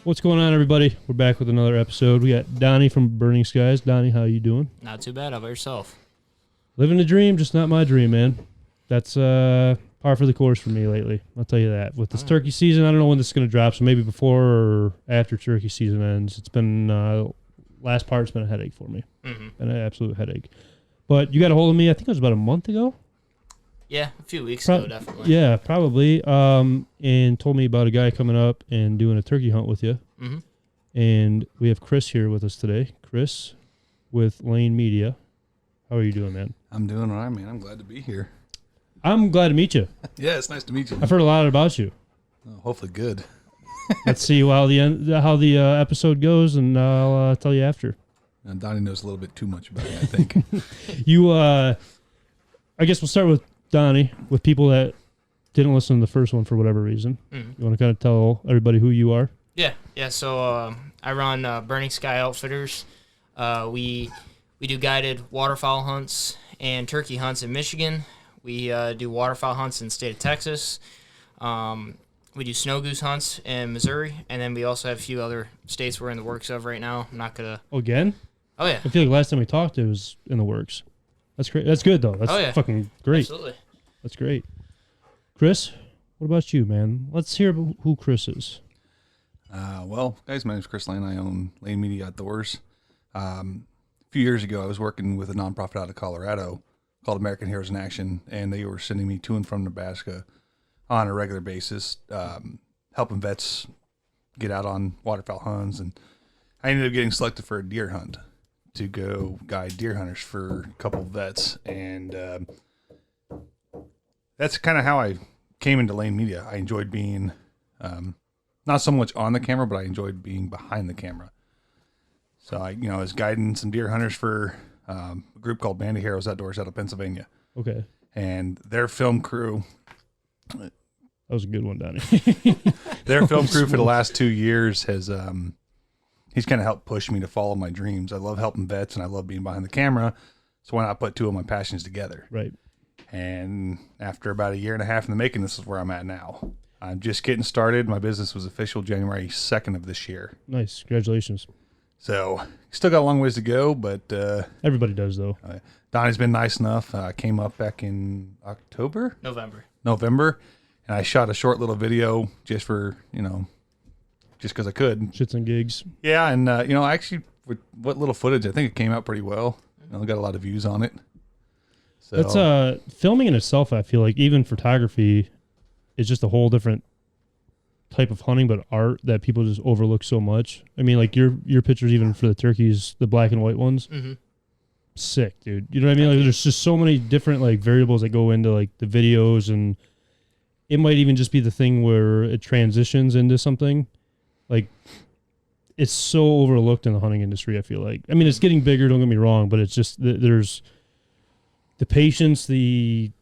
What's going on, everybody? We're back with another episode. We got Donnie from Burning Skies. Donnie, how you doing? Not too bad. How about yourself? Living the dream, just not my dream, man. That's par for the course for me lately. I'll tell you that. With this turkey season, I don't know when this is going to drop, so maybe before or after turkey season ends. It's been, last part's been a headache for me. Mm-hmm. An absolute headache. But you got a hold of me, I think it was about a month ago. Yeah, a few weeks ago, definitely. Yeah, probably. And told me about a guy coming up and doing a turkey hunt with you. Mm-hmm. And we have Chris here with us today. Chris with Lane Media. How are you doing, man? I'm doing all right, man. I'm glad to be here. I'm glad to meet you. Yeah, it's nice to meet you. I've heard a lot about you. Oh, hopefully good. Let's see how the episode goes, and I'll tell you after. And Donnie knows a little bit too much about me, I think. I guess we'll start with Donnie, with people that didn't listen to the first one for whatever reason. Mm-hmm. You want to kind of tell everybody who you are? Yeah. So I run Burning Sky Outfitters. We do guided waterfowl hunts and turkey hunts in Michigan. We do waterfowl hunts in the state of Texas. We do snow goose hunts in Missouri, and then we also have a few other states we're in the works of right now. I'm not gonna. Again? Oh yeah. I feel like last time we talked, it was in the works. That's great. That's good though. That's fucking great. Absolutely. That's great. Chris, what about you, man? Let's hear who Chris is. Well, guys, my name's Chris Lane. I own Lane Media Outdoors. A few years ago, I was working with a nonprofit out of Colorado called American Heroes in Action, and they were sending me to and from Nebraska on a regular basis, helping vets get out on waterfowl hunts. And I ended up getting selected for a deer hunt to go guide deer hunters for a couple of vets. And that's kind of how I came into Lane Media. I enjoyed being not so much on the camera, but I enjoyed being behind the camera. So I was guiding some deer hunters for a group called Band of Heroes Outdoors out of Pennsylvania. Okay. And their film crew. That was a good one, Donnie. Their film crew for the last 2 years has, he's kind of helped push me to follow my dreams. I love helping vets and I love being behind the camera. So why not put two of my passions together? Right. And after about a year and a half in the making, this is where I'm at now. I'm just getting started. My business was official January 2nd of this year. Nice. Congratulations. So still got a long ways to go, but everybody does though. Donnie's been nice enough. Came up back in November, and I shot a short little video just for just because I could. Shits and gigs. Yeah, and actually with what little footage, I think it came out pretty well. Got a lot of views on it. So that's filming in itself. I feel like even photography is just a whole different type of hunting, but art that people just overlook so much. I mean, like your pictures, even for the turkeys, the black and white ones, sick, dude. You know what I mean? Like, there's just so many different like variables that go into like the videos, and it might even just be the thing where it transitions into something. Like, it's so overlooked in the hunting industry. I feel like. I mean, it's getting bigger. Don't get me wrong, but it's just there's the patience, the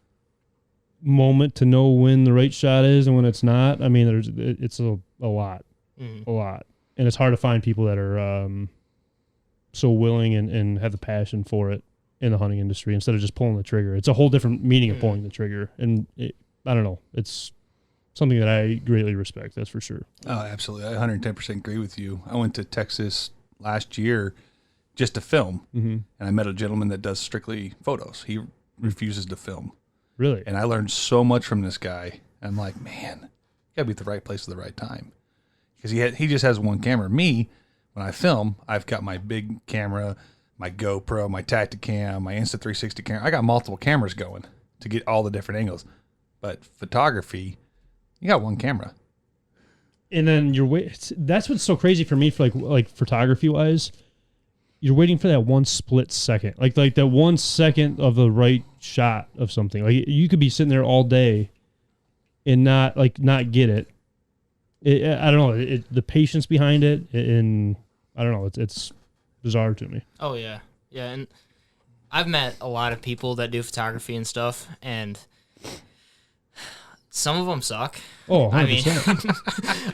moment to know when the right shot is and when it's not. I mean, it's a lot, a lot, and it's hard to find people that are so willing and have the passion for it in the hunting industry instead of just pulling the trigger. It's a whole different meaning of pulling the trigger, and I don't know. It's something that I greatly respect. That's for sure. Oh, absolutely. I 110% agree with you. I went to Texas last year just to film, and I met a gentleman that does strictly photos. He refuses to film. Really? And I learned so much from this guy. I'm like, man, you gotta be at the right place at the right time. Because he just has one camera. Me, when I film, I've got my big camera, my GoPro, my Tacticam, my Insta360 camera. I got multiple cameras going to get all the different angles. But photography, you got one camera. And then that's what's so crazy for me for like photography wise. You're waiting for that one split second, like that 1 second of the right shot of something. Like you could be sitting there all day and not get it. I don't know the patience behind it, and I don't know. It's bizarre to me. Oh yeah, yeah. And I've met a lot of people that do photography and stuff, and some of them suck. Oh, 100%.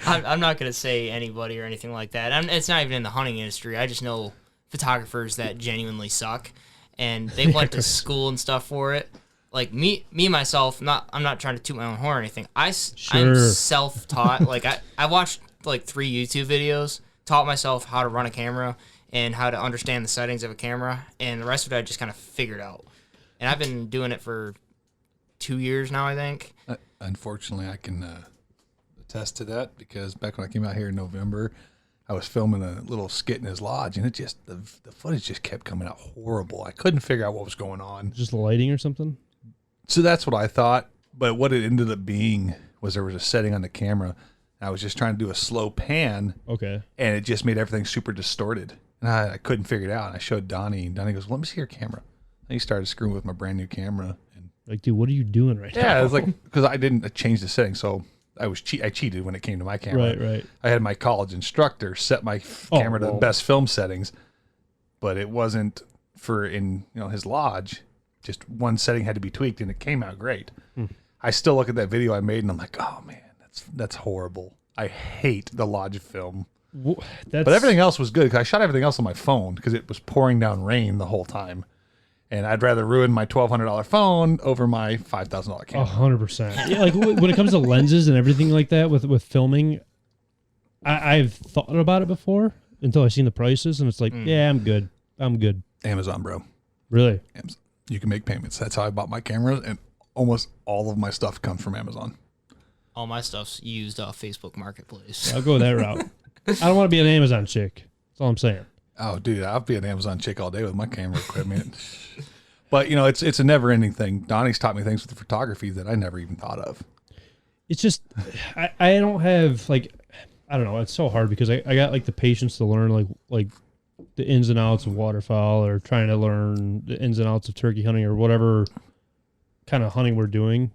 I mean, I'm not gonna say anybody or anything like that. It's not even in the hunting industry. I just know photographers that genuinely suck, and they went to school and stuff for it. Like me myself, I'm not trying to toot my own horn or anything. I'm self-taught. Like I watched like 3 YouTube videos, taught myself how to run a camera and how to understand the settings of a camera, and the rest of it I just kind of figured out. And I've been doing it for 2 years now, I think. Unfortunately, I can attest to that, because back when I came out here in November, I was filming a little skit in his lodge, and it just the footage just kept coming out horrible. I couldn't figure out what was going on. Just lighting or something? So that's what I thought, but what it ended up being was there was a setting on the camera. I was just trying to do a slow pan, Okay. and it just made everything super distorted. And I couldn't figure it out. And I showed Donnie, and Donnie goes, "Let me see your camera." And he started screwing with my brand new camera. And Like, dude, what are you doing right now? yeah, it was like, because I didn't change the setting, so I cheated when it came to my camera. Right. I had my college instructor set my camera to the best film settings, but it wasn't for in his lodge. Just one setting had to be tweaked, and it came out great. I still look at that video I made, and I'm like, oh man, that's horrible. I hate the lodge film. But everything else was good, because I shot everything else on my phone because it was pouring down rain the whole time. And I'd rather ruin my $1,200 phone over my $5,000 camera. 100%. Yeah, like when it comes to lenses and everything like that with filming, I've thought about it before until I seen the prices, and it's like, yeah, I'm good. Amazon, bro. Really? Amazon. You can make payments. That's how I bought my cameras, and almost all of my stuff comes from Amazon. All my stuff's used off Facebook Marketplace. I'll go that route. I don't want to be an Amazon chick. That's all I'm saying. Oh, dude, I'll be an Amazon chick all day with my camera equipment. But, it's a never-ending thing. Donnie's taught me things with photography that I never even thought of. It's just, I don't have, like, I don't know. It's so hard because I got, like, the patience to learn, like the ins and outs of waterfowl, or trying to learn the ins and outs of turkey hunting, or whatever kind of hunting we're doing.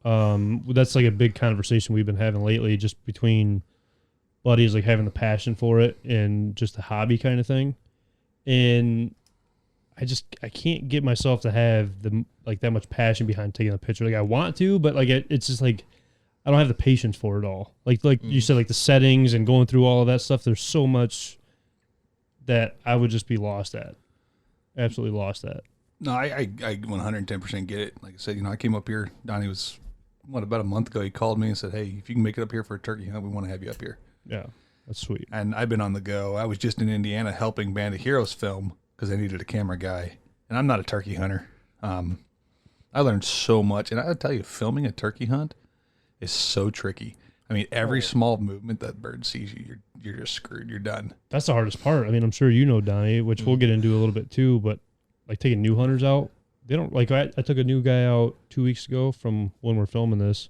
That's, like, a big conversation we've been having lately, just between buddies, like having the passion for it and just a hobby kind of thing. And I can't get myself to have that much passion behind taking a picture. Like, I want to, but like it's just like I don't have the patience for it all. Like you said, like the settings and going through all of that stuff. There's so much that I would just be lost at. Absolutely lost at. No, I 110% get it. Like I said, I came up here. Donnie was about a month ago. He called me and said, "Hey, if you can make it up here for a turkey hunt, we want to have you up here." Yeah, that's sweet. And I've been on the go. I was just in Indiana helping Band of Heroes film because they needed a camera guy. And I'm not a turkey hunter. I learned so much. And I tell you, filming a turkey hunt is so tricky. I mean, every small movement that bird sees you're just screwed. You're done. That's the hardest part. I mean, I'm sure Donnie, which we'll get into a little bit too, but like taking new hunters out, they don't like, I took a new guy out 2 weeks ago from when we're filming this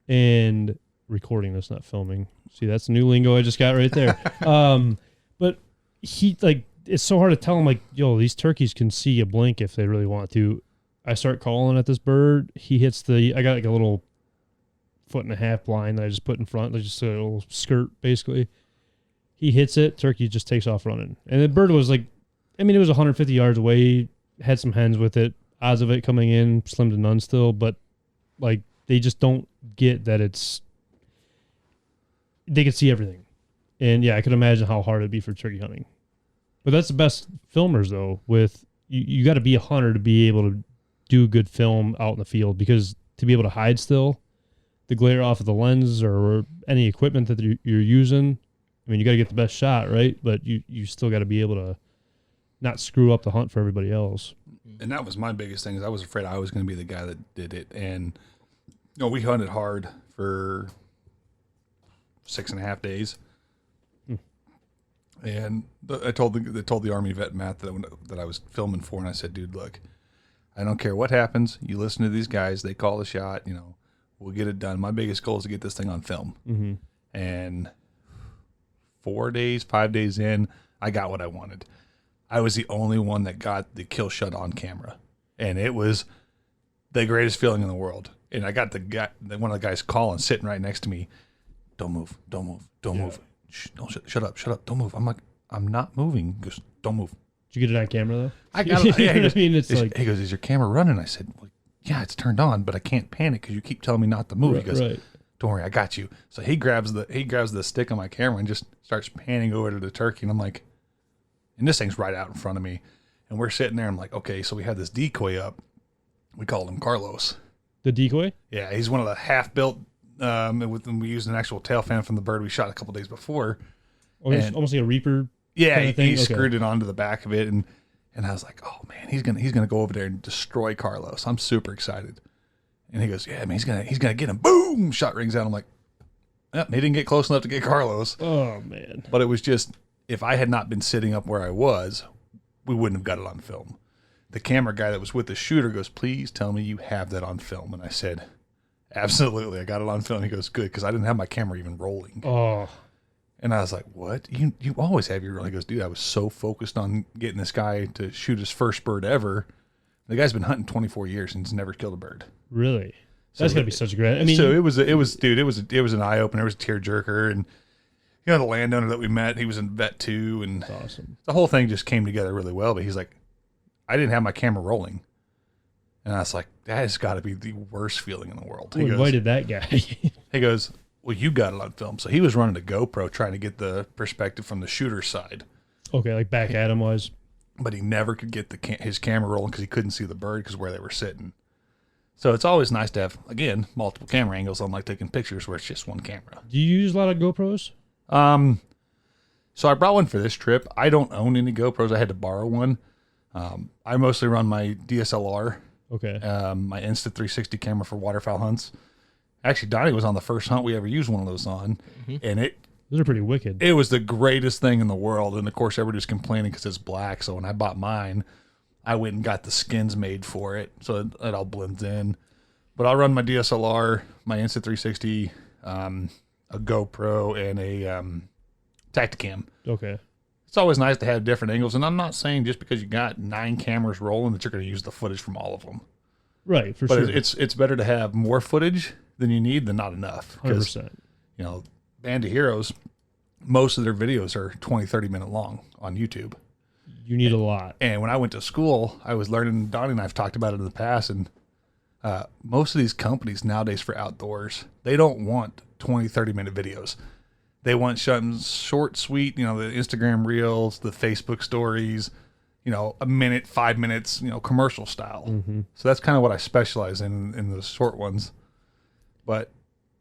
and recording this, not filming. See, that's new lingo I just got right there. But he, like, it's so hard to tell him, like, yo, these turkeys can see a blink if they really want to. I start calling at this bird. He hits I got like a little 1.5-foot blind that I just put in front, like just a little skirt, basically. He hits it. Turkey just takes off running. And the bird was like, I mean, it was 150 yards away, had some hens with it. Odds of it coming in, slim to none still, but like, they just don't get that they can see everything. And yeah, I could imagine how hard it'd be for turkey hunting. But that's the best filmers, though. With you got to be a hunter to be able to do good film out in the field, because to be able to hide still, the glare off of the lens or any equipment that you're using, I mean, you got to get the best shot, right? But you still got to be able to not screw up the hunt for everybody else. And that was my biggest thing, is I was afraid I was going to be the guy that did it. And we hunted hard for 6.5 days. And I told the Army vet Matt that I was filming for, and I said, dude, look, I don't care what happens. You listen to these guys; they call the shot. We'll get it done. My biggest goal is to get this thing on film. Mm-hmm. And 5 days in, I got what I wanted. I was the only one that got the kill shot on camera, and it was the greatest feeling in the world. And I got one of the guys calling, sitting right next to me. Don't move. Shh, no, shut up. Don't move. I'm like, I'm not moving. He goes, don't move. Did you get it on camera though? I got it. Yeah, he goes, he goes, is your camera running? I said, well, yeah, it's turned on, but I can't pan it because you keep telling me not to move. Right, he goes, right. Don't worry, I got you. So he grabs the stick on my camera and just starts panning over to the turkey, and I'm like, and this thing's right out in front of me, and we're sitting there. I'm like, okay, so we had this decoy up. We called him Carlos. The decoy? Yeah, he's one of the half-built and we used an actual tail fan from the bird we shot a couple days before. Oh, it's almost like a Reaper. Yeah, kind of thing? he screwed it onto the back of it, and I was like, oh man, he's gonna go over there and destroy Carlos. I'm super excited. And he goes, yeah, man, he's gonna get him. Boom! Shot rings out. I'm like, yep, he didn't get close enough to get Carlos. Oh man! But it was just, if I had not been sitting up where I was, we wouldn't have got it on film. The camera guy that was with the shooter goes, please tell me you have that on film. And I said, absolutely, I got it on film. He goes, good, because I didn't have my camera even rolling. Oh. And I was like, what? You always have your... He goes, dude, I was so focused on getting this guy to shoot his first bird ever. The guy's been hunting 24 years and he's never killed a bird. Really? That's gotta be such a great... I mean... So it was an eye-opener. It was a tearjerker. And, you know, the landowner that we met, he was in vet too. And that's awesome. The whole thing just came together really well. But he's like, I didn't have my camera rolling. And I was like, that has got to be the worst feeling in the world. Who invited that guy? He goes, well, you got it on film. So he was running a GoPro trying to get the perspective from the shooter's side. Okay, like back at him wise. But he never could get his camera rolling because he couldn't see the bird because where they were sitting. So it's always nice to have, again, multiple camera angles, unlike taking pictures where it's just one camera. Do you use a lot of GoPros? So I brought one for this trip. I don't own any GoPros. I had to borrow one. I mostly run my DSLR. Okay. My Insta360 camera for waterfowl hunts. Actually, Donnie was on the first hunt we ever used one of those on, and those are pretty wicked. It was the greatest thing in the world, and of course everybody's complaining because it's black. So when I bought mine, I went and got the skins made for it, so it all blends in. But I'll run my DSLR, my Insta360, a GoPro, and a Tacticam. Okay. It's always nice to have different angles, and I'm not saying just because you got 9 cameras rolling that you're going to use the footage from all of them. Right, for sure. But it's better to have more footage than you need than not enough. 100%. You know, Band of Heroes, most of their videos are 20, 30 minute long on YouTube. You need a lot. And when I went to school, I was learning, Donnie and I have talked about it in the past, and most of these companies nowadays for outdoors, they don't want 20, 30-minute videos. They want something short, sweet, you know, the Instagram reels, the Facebook stories, you know, a minute, 5 minutes, you know, commercial style. Mm-hmm. So that's kind of what I specialize in the short ones. But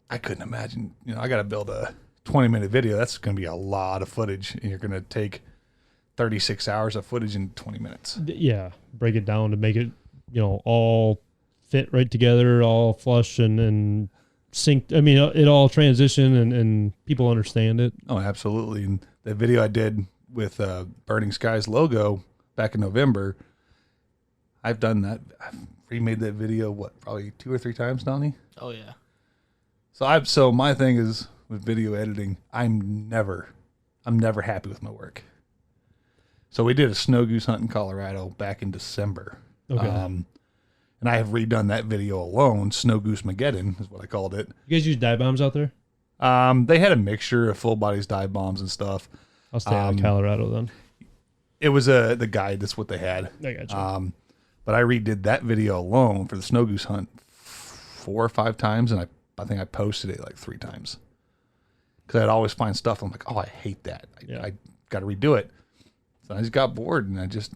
I couldn't imagine, you know, I got to build a 20-minute video. That's going to be a lot of footage, and you're going to take 36 hours of footage in 20 minutes. Yeah, break it down to make it, you know, all fit right together, all flush and synced. I mean, it all transition and people understand it. Oh, absolutely. And the video I did with Burning Skies logo back in November, I've done that. I've remade that video, probably 2 or 3 times, Donnie? Oh, yeah. So my thing is with video editing, I'm never happy with my work. So we did a snow goose hunt in Colorado back in December. Okay. And I have redone that video alone. Snow Goose Mageddon is what I called it. You guys use dive bombs out there? They had a mixture of full bodies dive bombs and stuff. I'll stay out of Colorado then. It was the guide. That's what they had. I got you. But I redid that video alone for the snow goose hunt 4 or 5 times, and I think I posted it like 3 times. Because I'd always find stuff. I'm like, oh, I hate that. I got to redo it. So I just got bored, and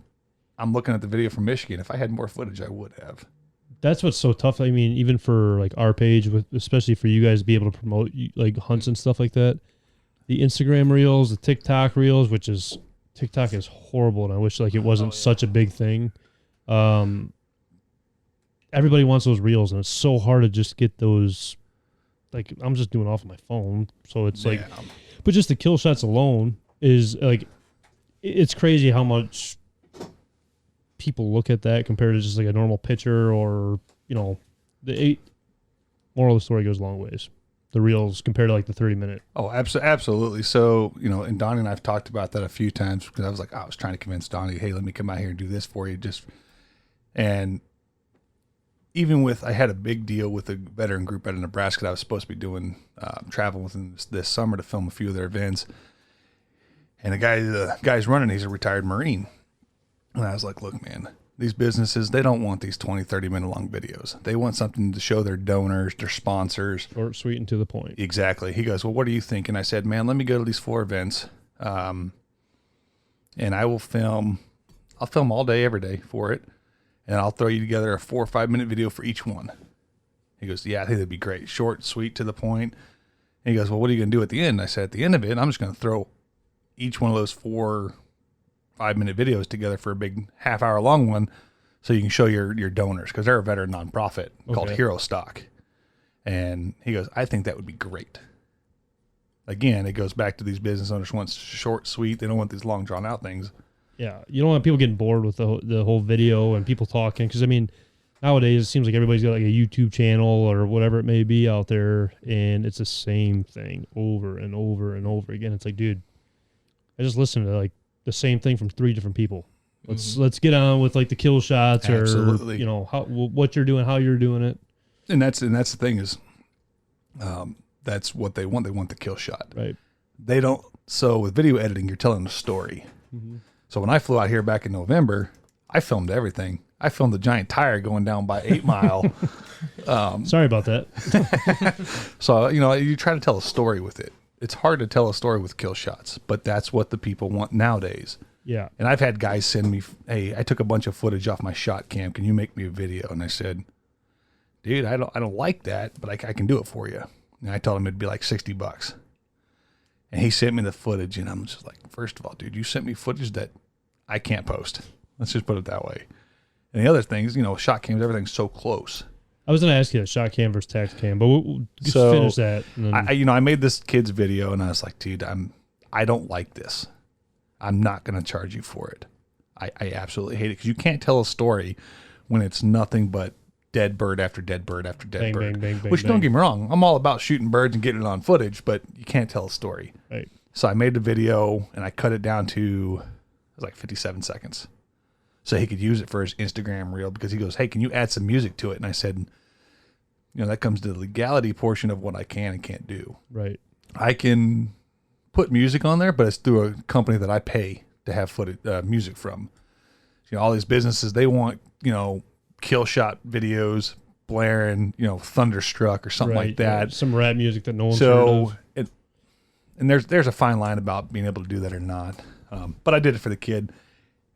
I'm looking at the video from Michigan. If I had more footage, I would have. That's what's so tough. I mean, even for like our page, especially for you guys to be able to promote like hunts and stuff like that. The Instagram reels, the TikTok reels, TikTok is horrible, and I wish like it wasn't such a big thing. Everybody wants those reels, and it's so hard to just get those. Like, I'm just doing off my phone, so it's like, but just the kill shots alone is like, it's crazy how much people look at that compared to just like a normal picture, or, you know, moral of the story goes a long ways. The reels compared to like the 30-minute. Oh, absolutely. So, you know, and Donnie and I've talked about that a few times because I was like, I was trying to convince Donnie, hey, let me come out here and do this for you. And even I had a big deal with a veteran group out of Nebraska that I was supposed to be doing, traveling with them this summer to film a few of their events. And the guy's running, he's a retired Marine. And I was like, look, man, these businesses, they don't want these 20, 30-minute long videos. They want something to show their donors, their sponsors. Short, sweet, and to the point. Exactly. He goes, well, what do you think? And I said, man, let me go to these 4 events. And I'll film all day, every day for it. And I'll throw you together a 4 or 5 minute video for each one. He goes, yeah, I think that'd be great. Short, sweet, to the point. And he goes, well, what are you going to do at the end? I said, at the end of it, I'm just going to throw each one of those 4 5-minute videos together for a big half-hour long one so you can show your donors, because they're a veteran nonprofit called Hero Stock. And he goes, I think that would be great. Again, it goes back to these business owners want short, sweet. They don't want these long, drawn-out things. Yeah, you don't want people getting bored with the whole video and people talking, because, I mean, nowadays it seems like everybody's got like a YouTube channel or whatever it may be out there, and it's the same thing over and over and over again. It's like, dude, I just listened to like the same thing from 3 different people. Let's get on with like the kill shots or what you're doing, how you're doing it. And that's the thing is, that's what they want. They want the kill shot. Right. They don't. So with video editing, you're telling a story. So when I flew out here back in November, I filmed everything. I filmed the giant tire going down by 8 Mile. Sorry about that. So, you try to tell a story with it. It's hard to tell a story with kill shots, but that's what the people want nowadays. Yeah. And I've had guys send me, hey, I took a bunch of footage off my shot cam. Can you make me a video? And I said, dude, I don't like that, but I can do it for you. And I told him it'd be like $60. And he sent me the footage, and I'm just like, first of all, dude, you sent me footage that I can't post. Let's just put it that way. And the other things, shot cams, everything's so close. I was going to ask you that shot cam versus tax cam, but we'll just finish that. And then... I made this kid's video, and I was like, dude, I don't like this. I'm not going to charge you for it. I absolutely hate it, because you can't tell a story when it's nothing but dead bird after dead bird after dead bird. Bang, Which, don't get me wrong, I'm all about shooting birds and getting it on footage, but you can't tell a story. Right. So I made the video, and I cut it down to, it was like 57 seconds. So he could use it for his Instagram reel, because he goes, hey, can you add some music to it? And I said, that comes to the legality portion of what I can and can't do. Right. I can put music on there, but it's through a company that I pay to have footage, music from. All these businesses, they want, kill shot videos blaring, Thunderstruck or something like that. Some rap music that no one's heard of. And there's a fine line about being able to do that or not. But I did it for the kid,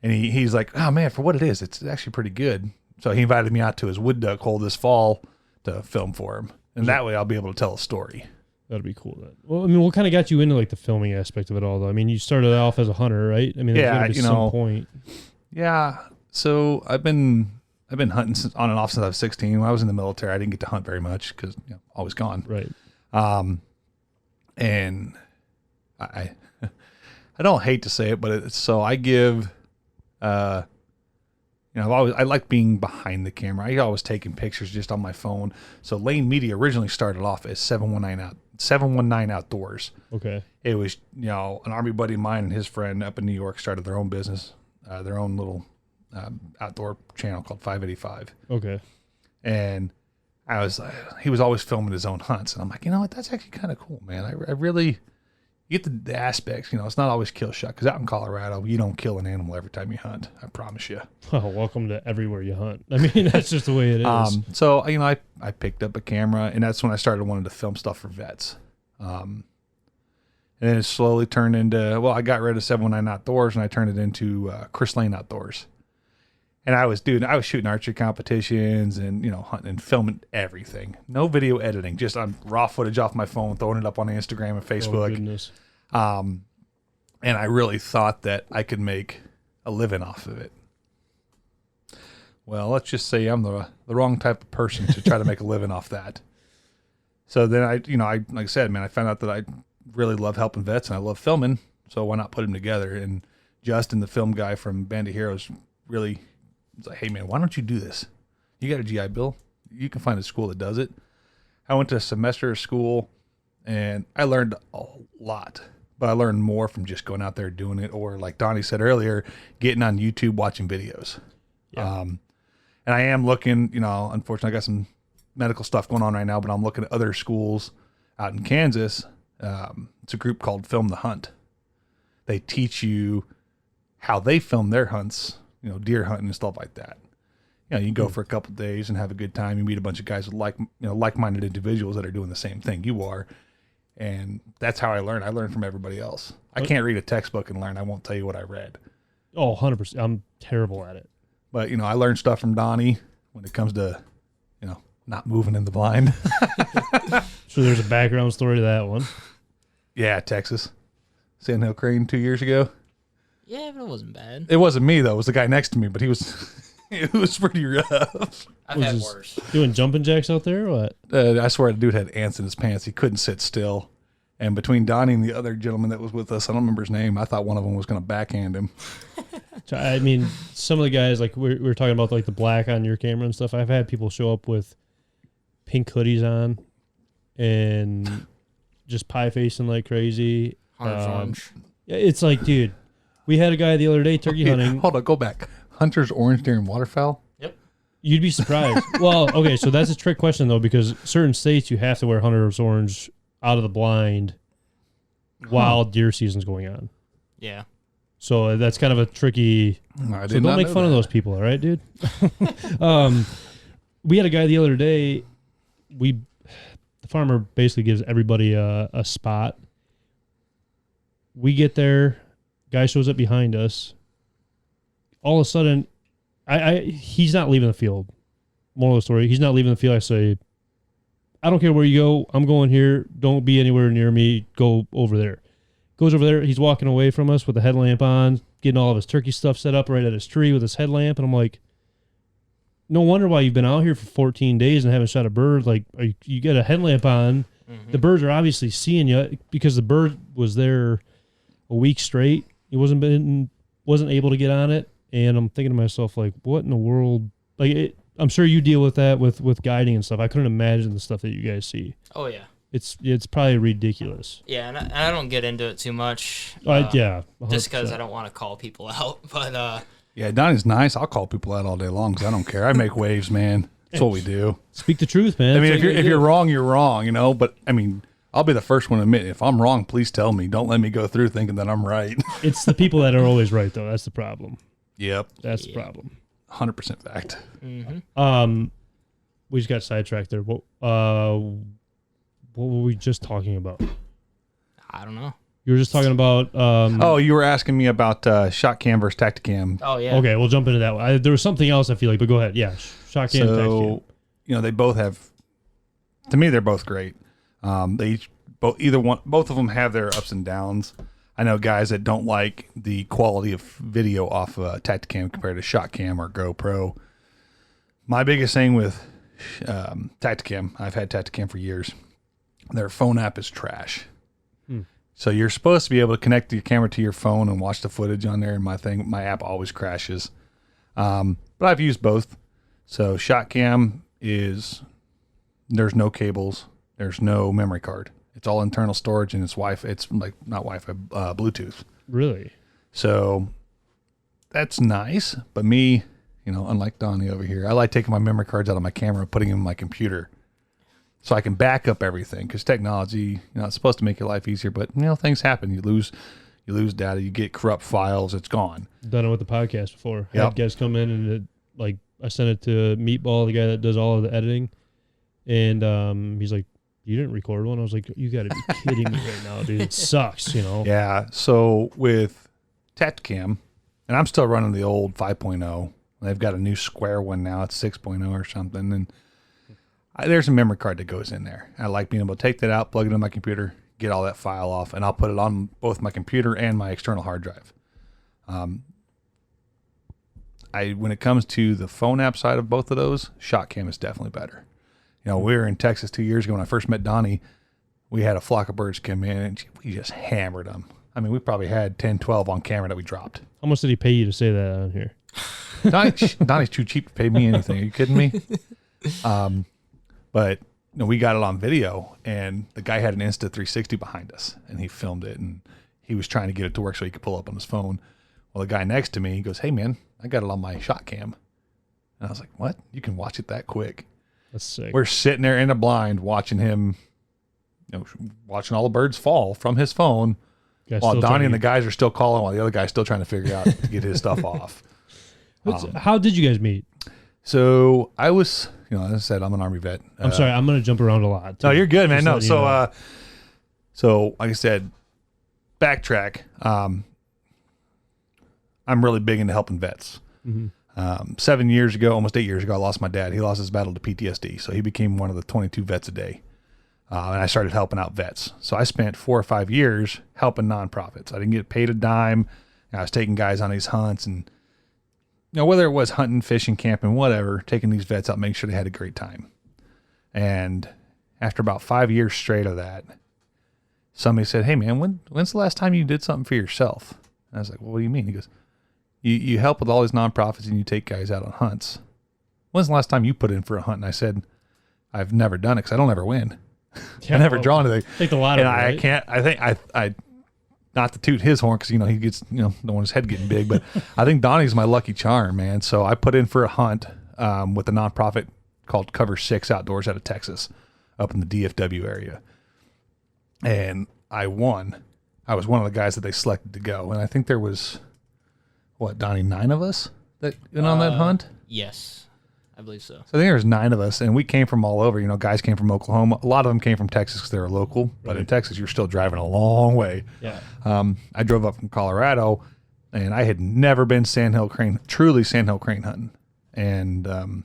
and he's like, oh man, for what it is, it's actually pretty good. So he invited me out to his wood duck hole this fall to film for him. And that way I'll be able to tell a story. That'd be cool. Then. Well, I mean, what kind of got you into like the filming aspect of it all, though? I mean, you started off as a hunter, right? I mean, there's gotta be some point. Yeah. So I've been hunting on and off since I was 16. When I was in the military, I didn't get to hunt very much because always gone. Right. And I don't hate to say it, but so I give. I like being behind the camera. I always taking pictures just on my phone. So Lane Media originally started off as 719 Outdoors. Okay. It was, an Army buddy of mine and his friend up in New York started their own business, their own little outdoor channel called 585. Okay. And he was always filming his own hunts. And I'm like, what? That's actually kind of cool, man. I really get the aspects, it's not always kill shot, because out in Colorado, you don't kill an animal every time you hunt. I promise you. Oh, welcome to everywhere you hunt. I mean, that's just the way it is. So, I picked up a camera, and that's when I started wanting to film stuff for vets. And then it slowly turned into, I got rid of 719 Outdoors, and I turned it into Chris Lane Outdoors. And I was shooting archery competitions and, hunting and filming everything. No video editing, just on raw footage off my phone, throwing it up on Instagram and Facebook. Oh, goodness. And I really thought that I could make a living off of it. Well, let's just say I'm the wrong type of person to try to make a living off that. So then I like I said, man, I found out that I really love helping vets and I love filming. So why not put them together? And Justin, the film guy from Band of Heroes, really was like, hey man, why don't you do this? You got a GI Bill. You can find a school that does it. I went to a semester of school and I learned a lot, but I learned more from just going out there doing it, or like Donnie said earlier, getting on YouTube, watching videos. Yeah. And I am looking, unfortunately I got some medical stuff going on right now, but I'm looking at other schools out in Kansas. It's a group called Film the Hunt. They teach you how they film their hunts, deer hunting and stuff like that. You can go for a couple of days and have a good time. You meet a bunch of guys with like-minded individuals that are doing the same thing you are. And that's how I learn. I learn from everybody else. I can't read a textbook and learn. I won't tell you what I read. Oh, 100%. I'm terrible at it. But, I learned stuff from Donnie when it comes to, not moving in the blind. So there's a background story to that one. Yeah, Texas. Sandhill Crane 2 years ago. Yeah, but it wasn't bad. It wasn't me, though. It was the guy next to me, but he was... It was pretty rough. I've had worse. Doing jumping jacks out there or what? I swear the dude had ants in his pants. He couldn't sit still. And between Donnie and the other gentleman that was with us, I don't remember his name, I thought one of them was going to backhand him. I mean, some of the guys, like we were talking about like the black on your camera and stuff. I've had people show up with pink hoodies on and just pie facing like crazy. Orange. Yeah, it's like, dude, we had a guy the other day turkey hunting. Hold on, go back. Hunter's orange deer and waterfowl? Yep. You'd be surprised. Well, okay, so that's a trick question though, because certain states you have to wear hunter's orange out of the blind while deer season's going on. Yeah. So that's kind of a tricky. I So don't make fun of those people, all right, dude? We had a guy the other day. The farmer basically gives everybody a spot. We get there, guy shows up behind us. All of a sudden, he's not leaving the field. Moral of the story, he's not leaving the field. I say, I don't care where you go. I'm going here. Don't be anywhere near me. Go over there. Goes over there. He's walking away from us with the headlamp on, getting all of his turkey stuff set up right at his tree with his headlamp. And I'm like, no wonder why you've been out here for 14 days and haven't shot a bird. Like, you get a headlamp on. Mm-hmm. The birds are obviously seeing you because the bird was there a week straight. He wasn't able to get on it. And I'm thinking to myself, like, what in the world? Like, I'm sure you deal with that with guiding and stuff. I couldn't imagine the stuff that you guys see. Oh, yeah. It's probably ridiculous. Yeah, and I don't get into it too much. Yeah. 100%. Just because I don't want to call people out. But yeah, Donnie's nice. I'll call people out all day long because I don't care. I make waves, man. That's what we do. Speak the truth, man. I mean, if you're wrong, you're wrong, you know. But I mean, I'll be the first one to admit if I'm wrong. Please tell me. Don't let me go through thinking that I'm right. It's the people that are always right, though. That's the problem. Yep, that's the problem. 100% fact. Mm-hmm. We just got sidetracked there. What were we just talking about? I don't know. You were just talking about. You were asking me about shot cam versus Tacticam. Oh yeah. Okay, we'll jump into that one. There was something else I feel like, but go ahead. Yeah, shot cam. So, you know, they both have. To me, they're both great. Both of them have their ups and downs. I know guys that don't like the quality of video off Tacticam compared to ShotCam or GoPro. My biggest thing with Tacticam, I've had Tacticam for years. Their phone app is trash. So you're supposed to be able to connect your camera to your phone and watch the footage on there. And my app always crashes. But I've used both. So ShotCam there's no cables, there's no memory card. It's all internal storage and it's Wi-Fi. It's like not Wi-Fi, Bluetooth. Really? So that's nice. But me, you know, unlike Donnie over here, I like taking my memory cards out of my camera and putting them in my computer so I can back up everything. Because technology, you know, it's supposed to make your life easier, but you know, things happen. You lose data. You get corrupt files. It's gone. Done it with the podcast before. Yep. Had guys come in and I sent it to Meatball, the guy that does all of the editing, and he's like, "You didn't record one?" I was like, "You got to be kidding me right now, dude! It sucks, you know." Yeah. So with Tacticam, and I'm still running the old 5.0. They've got a new square one now. It's 6.0 or something, and there's a memory card that goes in there. I like being able to take that out, plug it in my computer, get all that file off, and I'll put it on both my computer and my external hard drive. When it comes to the phone app side of both of those, ShotCam is definitely better. You know, we were in Texas 2 years ago when I first met Donnie. We had a flock of birds come in, and we just hammered them. I mean, we probably had 10, 12 on camera that we dropped. How much did he pay you to say that on here? Donnie's too cheap to pay me anything. Are you kidding me? But you know, we got it on video, and the guy had an Insta360 behind us, and he filmed it, and he was trying to get it to work so he could pull up on his phone. Well, the guy next to me, he goes, "Hey, man, I got it on my ShotCam." And I was like, "What? You can watch it that quick?" That's sick. We're sitting there in the blind watching him, you know, watching all the birds fall from his phone, while Donnie and the guys are still calling, while the other guy's still trying to figure out to get his stuff off. How did you guys meet? So I was, you know, as I said, I'm an Army vet. I'm sorry, I'm going to jump around a lot. No, you're good, man. No, so so like I said, backtrack. I'm really big into helping vets. Mm-hmm. 7 years ago, almost 8 years ago, I lost my dad. He lost his battle to PTSD. So he became one of the 22 vets a day. And I started helping out vets. So I spent 4 or 5 years helping nonprofits. I didn't get paid a dime. I was taking guys on these hunts and, whether it was hunting, fishing, camping, whatever, taking these vets out, making sure they had a great time. And after about 5 years straight of that, somebody said, "Hey man, when's the last time you did something for yourself?" And I was like, "Well, what do you mean?" He goes, you help with all these nonprofits and you take guys out on hunts. When's the last time you put in for a hunt? And I said, "I've never done it because I don't ever win. I never draw anything." Take the lottery. And right? I can't. I think I not to toot his horn because he gets don't want his head getting big, but I think Donnie's my lucky charm, man. So I put in for a hunt with a nonprofit called Cover 6 Outdoors out of Texas, up in the DFW area, and I won. I was one of the guys that they selected to go, and I think there was, Donnie, 9 of us that went on that hunt? Yes, I believe so. So I think there was 9 of us, and we came from all over. Guys came from Oklahoma. A lot of them came from Texas because they were local, but in Texas, you're still driving a long way. Yeah. I drove up from Colorado, and I had never been truly sandhill crane hunting. And it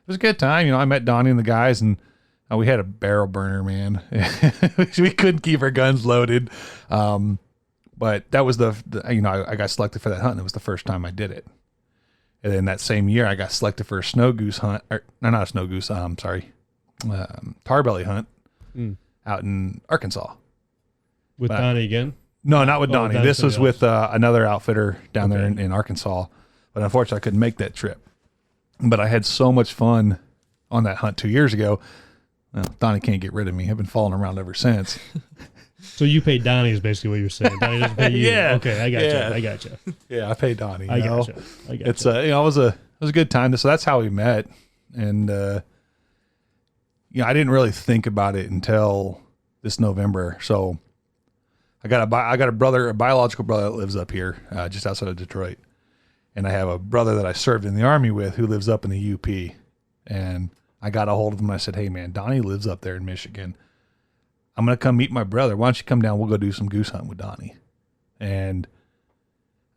was a good time. I met Donnie and the guys, and we had a barrel burner, man. We couldn't keep our guns loaded. But that was I got selected for that hunt, and it was the first time I did it. And then that same year, I got selected for a snow goose hunt. Not a snow goose, tarbelly hunt out in Arkansas. With Donnie again? No, not with Donnie. This was somebody with another outfitter down there in Arkansas. But unfortunately, I couldn't make that trip. But I had so much fun on that hunt 2 years ago. Well, Donnie can't get rid of me. I've been following around ever since. So you paid Donnie is basically what you're saying. Donnie doesn't pay you. Yeah. Okay, I got you. Yeah, I paid Donnie. I got you. It's it was a good time. So that's how we met, and I didn't really think about it until this November. So I got a biological brother that lives up here, just outside of Detroit, and I have a brother that I served in the Army with who lives up in the UP, and I got a hold of him and I said, "Hey man, Donnie lives up there in Michigan. I'm going to come meet my brother. Why don't you come down? We'll go do some goose hunting with Donnie." And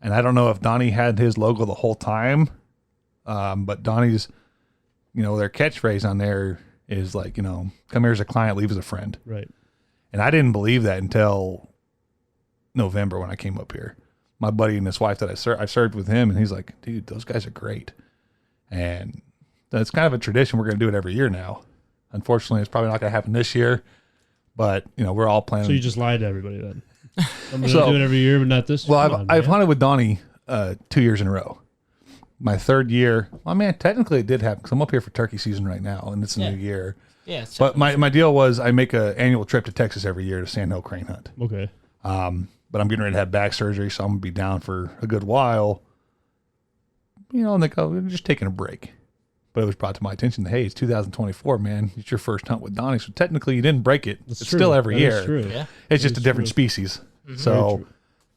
I don't know if Donnie had his logo the whole time, but Donnie's, their catchphrase on there is like, "Come here as a client, leave as a friend." Right. And I didn't believe that until November when I came up here. My buddy and his wife that I served with him, and he's like, "Dude, those guys are great." And that's kind of a tradition. We're going to do it every year now. Unfortunately, it's probably not going to happen this year. But, we're all planning. So you just lied to everybody then. I'm going to do it every year, but not this. Well, I've hunted with Donnie 2 years in a row. My third year, technically it did happen because I'm up here for turkey season right now, and it's a new year. Yeah. But my deal was I make an annual trip to Texas every year to sandhill crane hunt. Okay. But I'm getting ready to have back surgery, so I'm going to be down for a good while. And they go, "We're just taking a break." But it was brought to my attention that, hey, it's 2024, man. It's your first hunt with Donnie. So technically you didn't break it. It's true. still every That year. is true. Yeah. It's just That a is different true. species. So,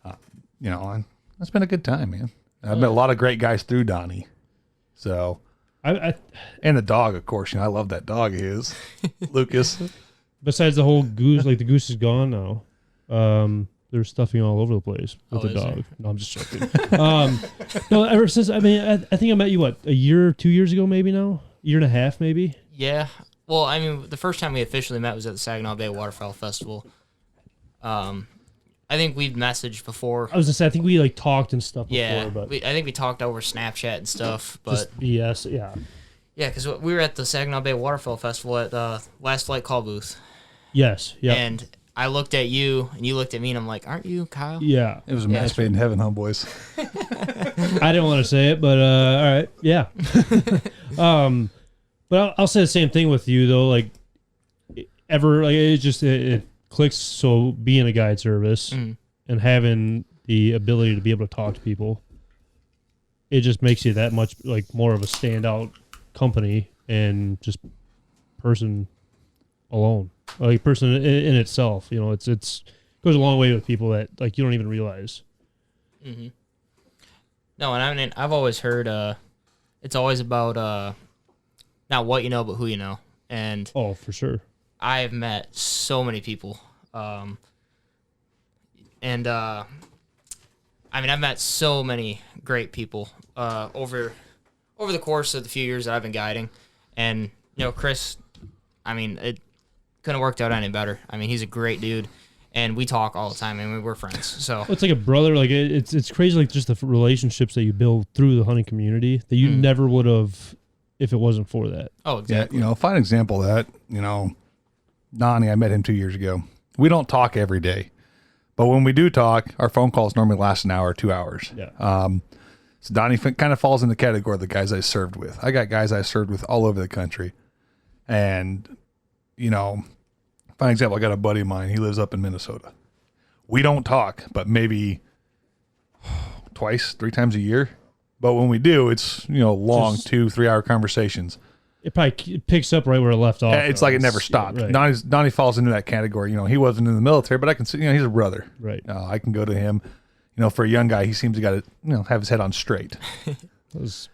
it's been a good time, man. I've met a lot of great guys through Donnie. So, and the dog, of course. I love that dog of his, Lucas. Besides the whole goose, like the goose is gone now. There's stuffing all over the place with the is dog. there? No, I'm just joking. No, ever since, I think I met you, a year, 2 years ago, maybe now? Year and a half, maybe? Yeah. Well, the first time we officially met was at the Saginaw Bay Waterfowl Festival. I think we've messaged before. I was going to say, I think we talked and stuff Yeah. before, but I think we talked over Snapchat and stuff. But just BS, yeah. yeah, because we were at the Saginaw Bay Waterfowl Festival at the Last Flight Call booth. Yes, yeah. And I looked at you, and you looked at me, and I'm like, "Aren't you Kyle?" Yeah. It was a match made in heaven, huh, boys? I didn't want to say it, but all right, yeah. But I'll say the same thing with you though. It clicks. So being a guide service and having the ability to be able to talk to people, it just makes you that much more of a standout company and just person alone, person in itself. It's goes a long way with people that you don't even realize. Mm-hmm. No, and I've always heard it's always about not what you know, but who you know. And Oh, for sure. I have met so many people, and I I mean, I've met so many great people over the course of the few years that I've been guiding. And, Chris, I mean, it couldn't have worked out any better. I mean, he's a great dude. And we talk all the time, and we're friends. So it's like a brother. Like it's crazy, like just the relationships that you build through the hunting community that you never would have if it wasn't for that. Oh, exactly. Yeah, a fine example of that, Donnie, I met him 2 years ago. We don't talk every day, but when we do talk, our phone calls normally last an hour, 2 hours. Yeah. So Donnie kind of falls in the category of the guys I served with. I got guys I served with all over the country, and fine example, I got a buddy of mine. He lives up in Minnesota. We don't talk, but maybe twice, 3 times a year. But when we do, it's, long 2-3 hour conversations. It probably picks up right where it left off. It's like it never stopped. Right. Donnie falls into that category. He wasn't in the military, but I can see, he's a brother. Right. I can go to him. For a young guy, he seems to got to, have his head on straight. That was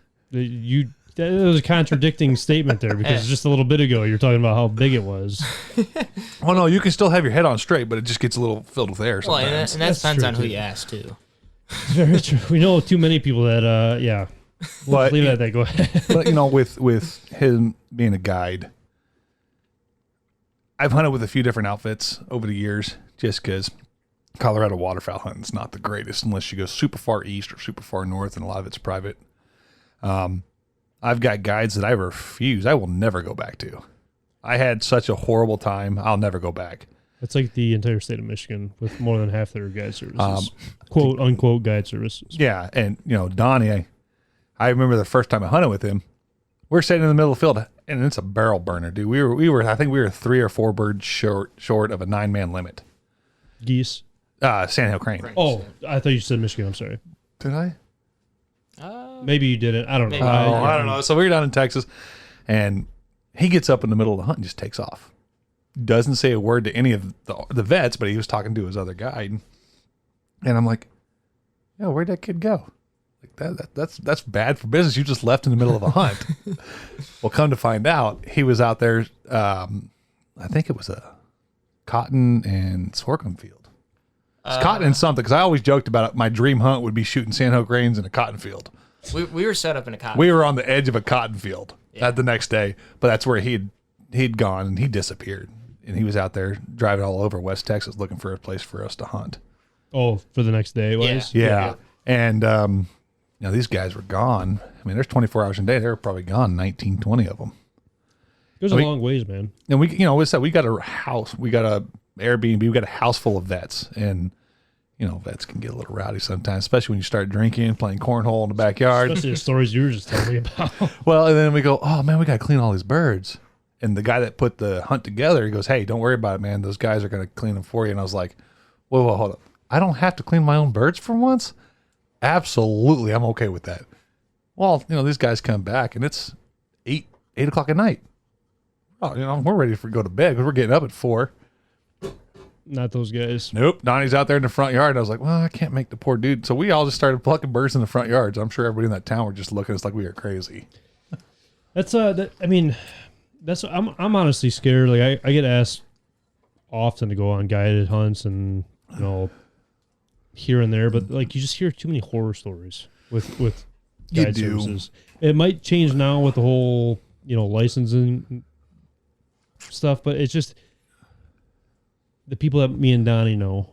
a contradicting statement there because just a little bit ago you're talking about how big it was. Well, no, you can still have your head on straight, but it just gets a little filled with air Well, sometimes. and that depends on who you ask, too. Very true. We know too many people that, yeah. We'll leave it at that. Go ahead. But, with him being a guide, I've hunted with a few different outfits over the years just because Colorado waterfowl hunting is not the greatest unless you go super far east or super far north, and a lot of it's private. I've got guides that I refuse. I will never go back to. I had such a horrible time. I'll never go back. It's like the entire state of Michigan with more than half their guide services, quote unquote guide services. Yeah, and Donnie, I remember the first time I hunted with him. We're sitting in the middle of the field, and it's a barrel burner, dude. We were I think we were 3 or 4 birds short of a 9-man limit. Geese. Sandhill crane. Oh, I thought you said Michigan. I'm sorry. Did I? Maybe you didn't. I don't know. I don't know. So we were down in Texas, and he gets up in the middle of the hunt and just takes off. Doesn't say a word to any of the vets, but he was talking to his other guide. And I'm like, where'd that kid go? Like that's bad for business. You just left in the middle of a hunt. Well, come to find out, he was out there. I think it was a cotton and sorghum field. It's cotton and something, because I always joked about it. My dream hunt would be shooting sandhill grains in a cotton field. We were set up in a cotton. We were on the edge of a cotton field the next day, but that's where he'd gone, and he disappeared. And he was out there driving all over West Texas looking for a place for us to hunt. Oh, for the next day it was? Yeah. And these guys were gone. I mean, there's 24 hours a day. They were probably gone 19, 20 of them. It was a long ways, man. And we got a house. We got a Airbnb. We got a house full of vets. And, vets can get a little rowdy sometimes, especially when you start drinking, playing cornhole in the backyard. Especially the stories you were just telling me about. Well, and then we go, oh, man, we got to clean all these birds. And the guy that put the hunt together, he goes, hey, don't worry about it, man. Those guys are going to clean them for you. And I was like, whoa, hold up. I don't have to clean my own birds for once? Absolutely. I'm okay with that. Well, these guys come back, and it's 8 o'clock at night. Oh, we're ready to go to bed because we're getting up at 4. Not those guys. Nope. Donnie's out there in the front yard. I was like, well, I can't make the poor dude. So we all just started plucking birds in the front yards. I'm sure everybody in that town were just looking at us like we were crazy. I'm honestly scared. Like I get asked often to go on guided hunts and here and there, but like you just hear too many horror stories with guide services. It might change now with the whole licensing stuff, but it's just the people that me and Donnie know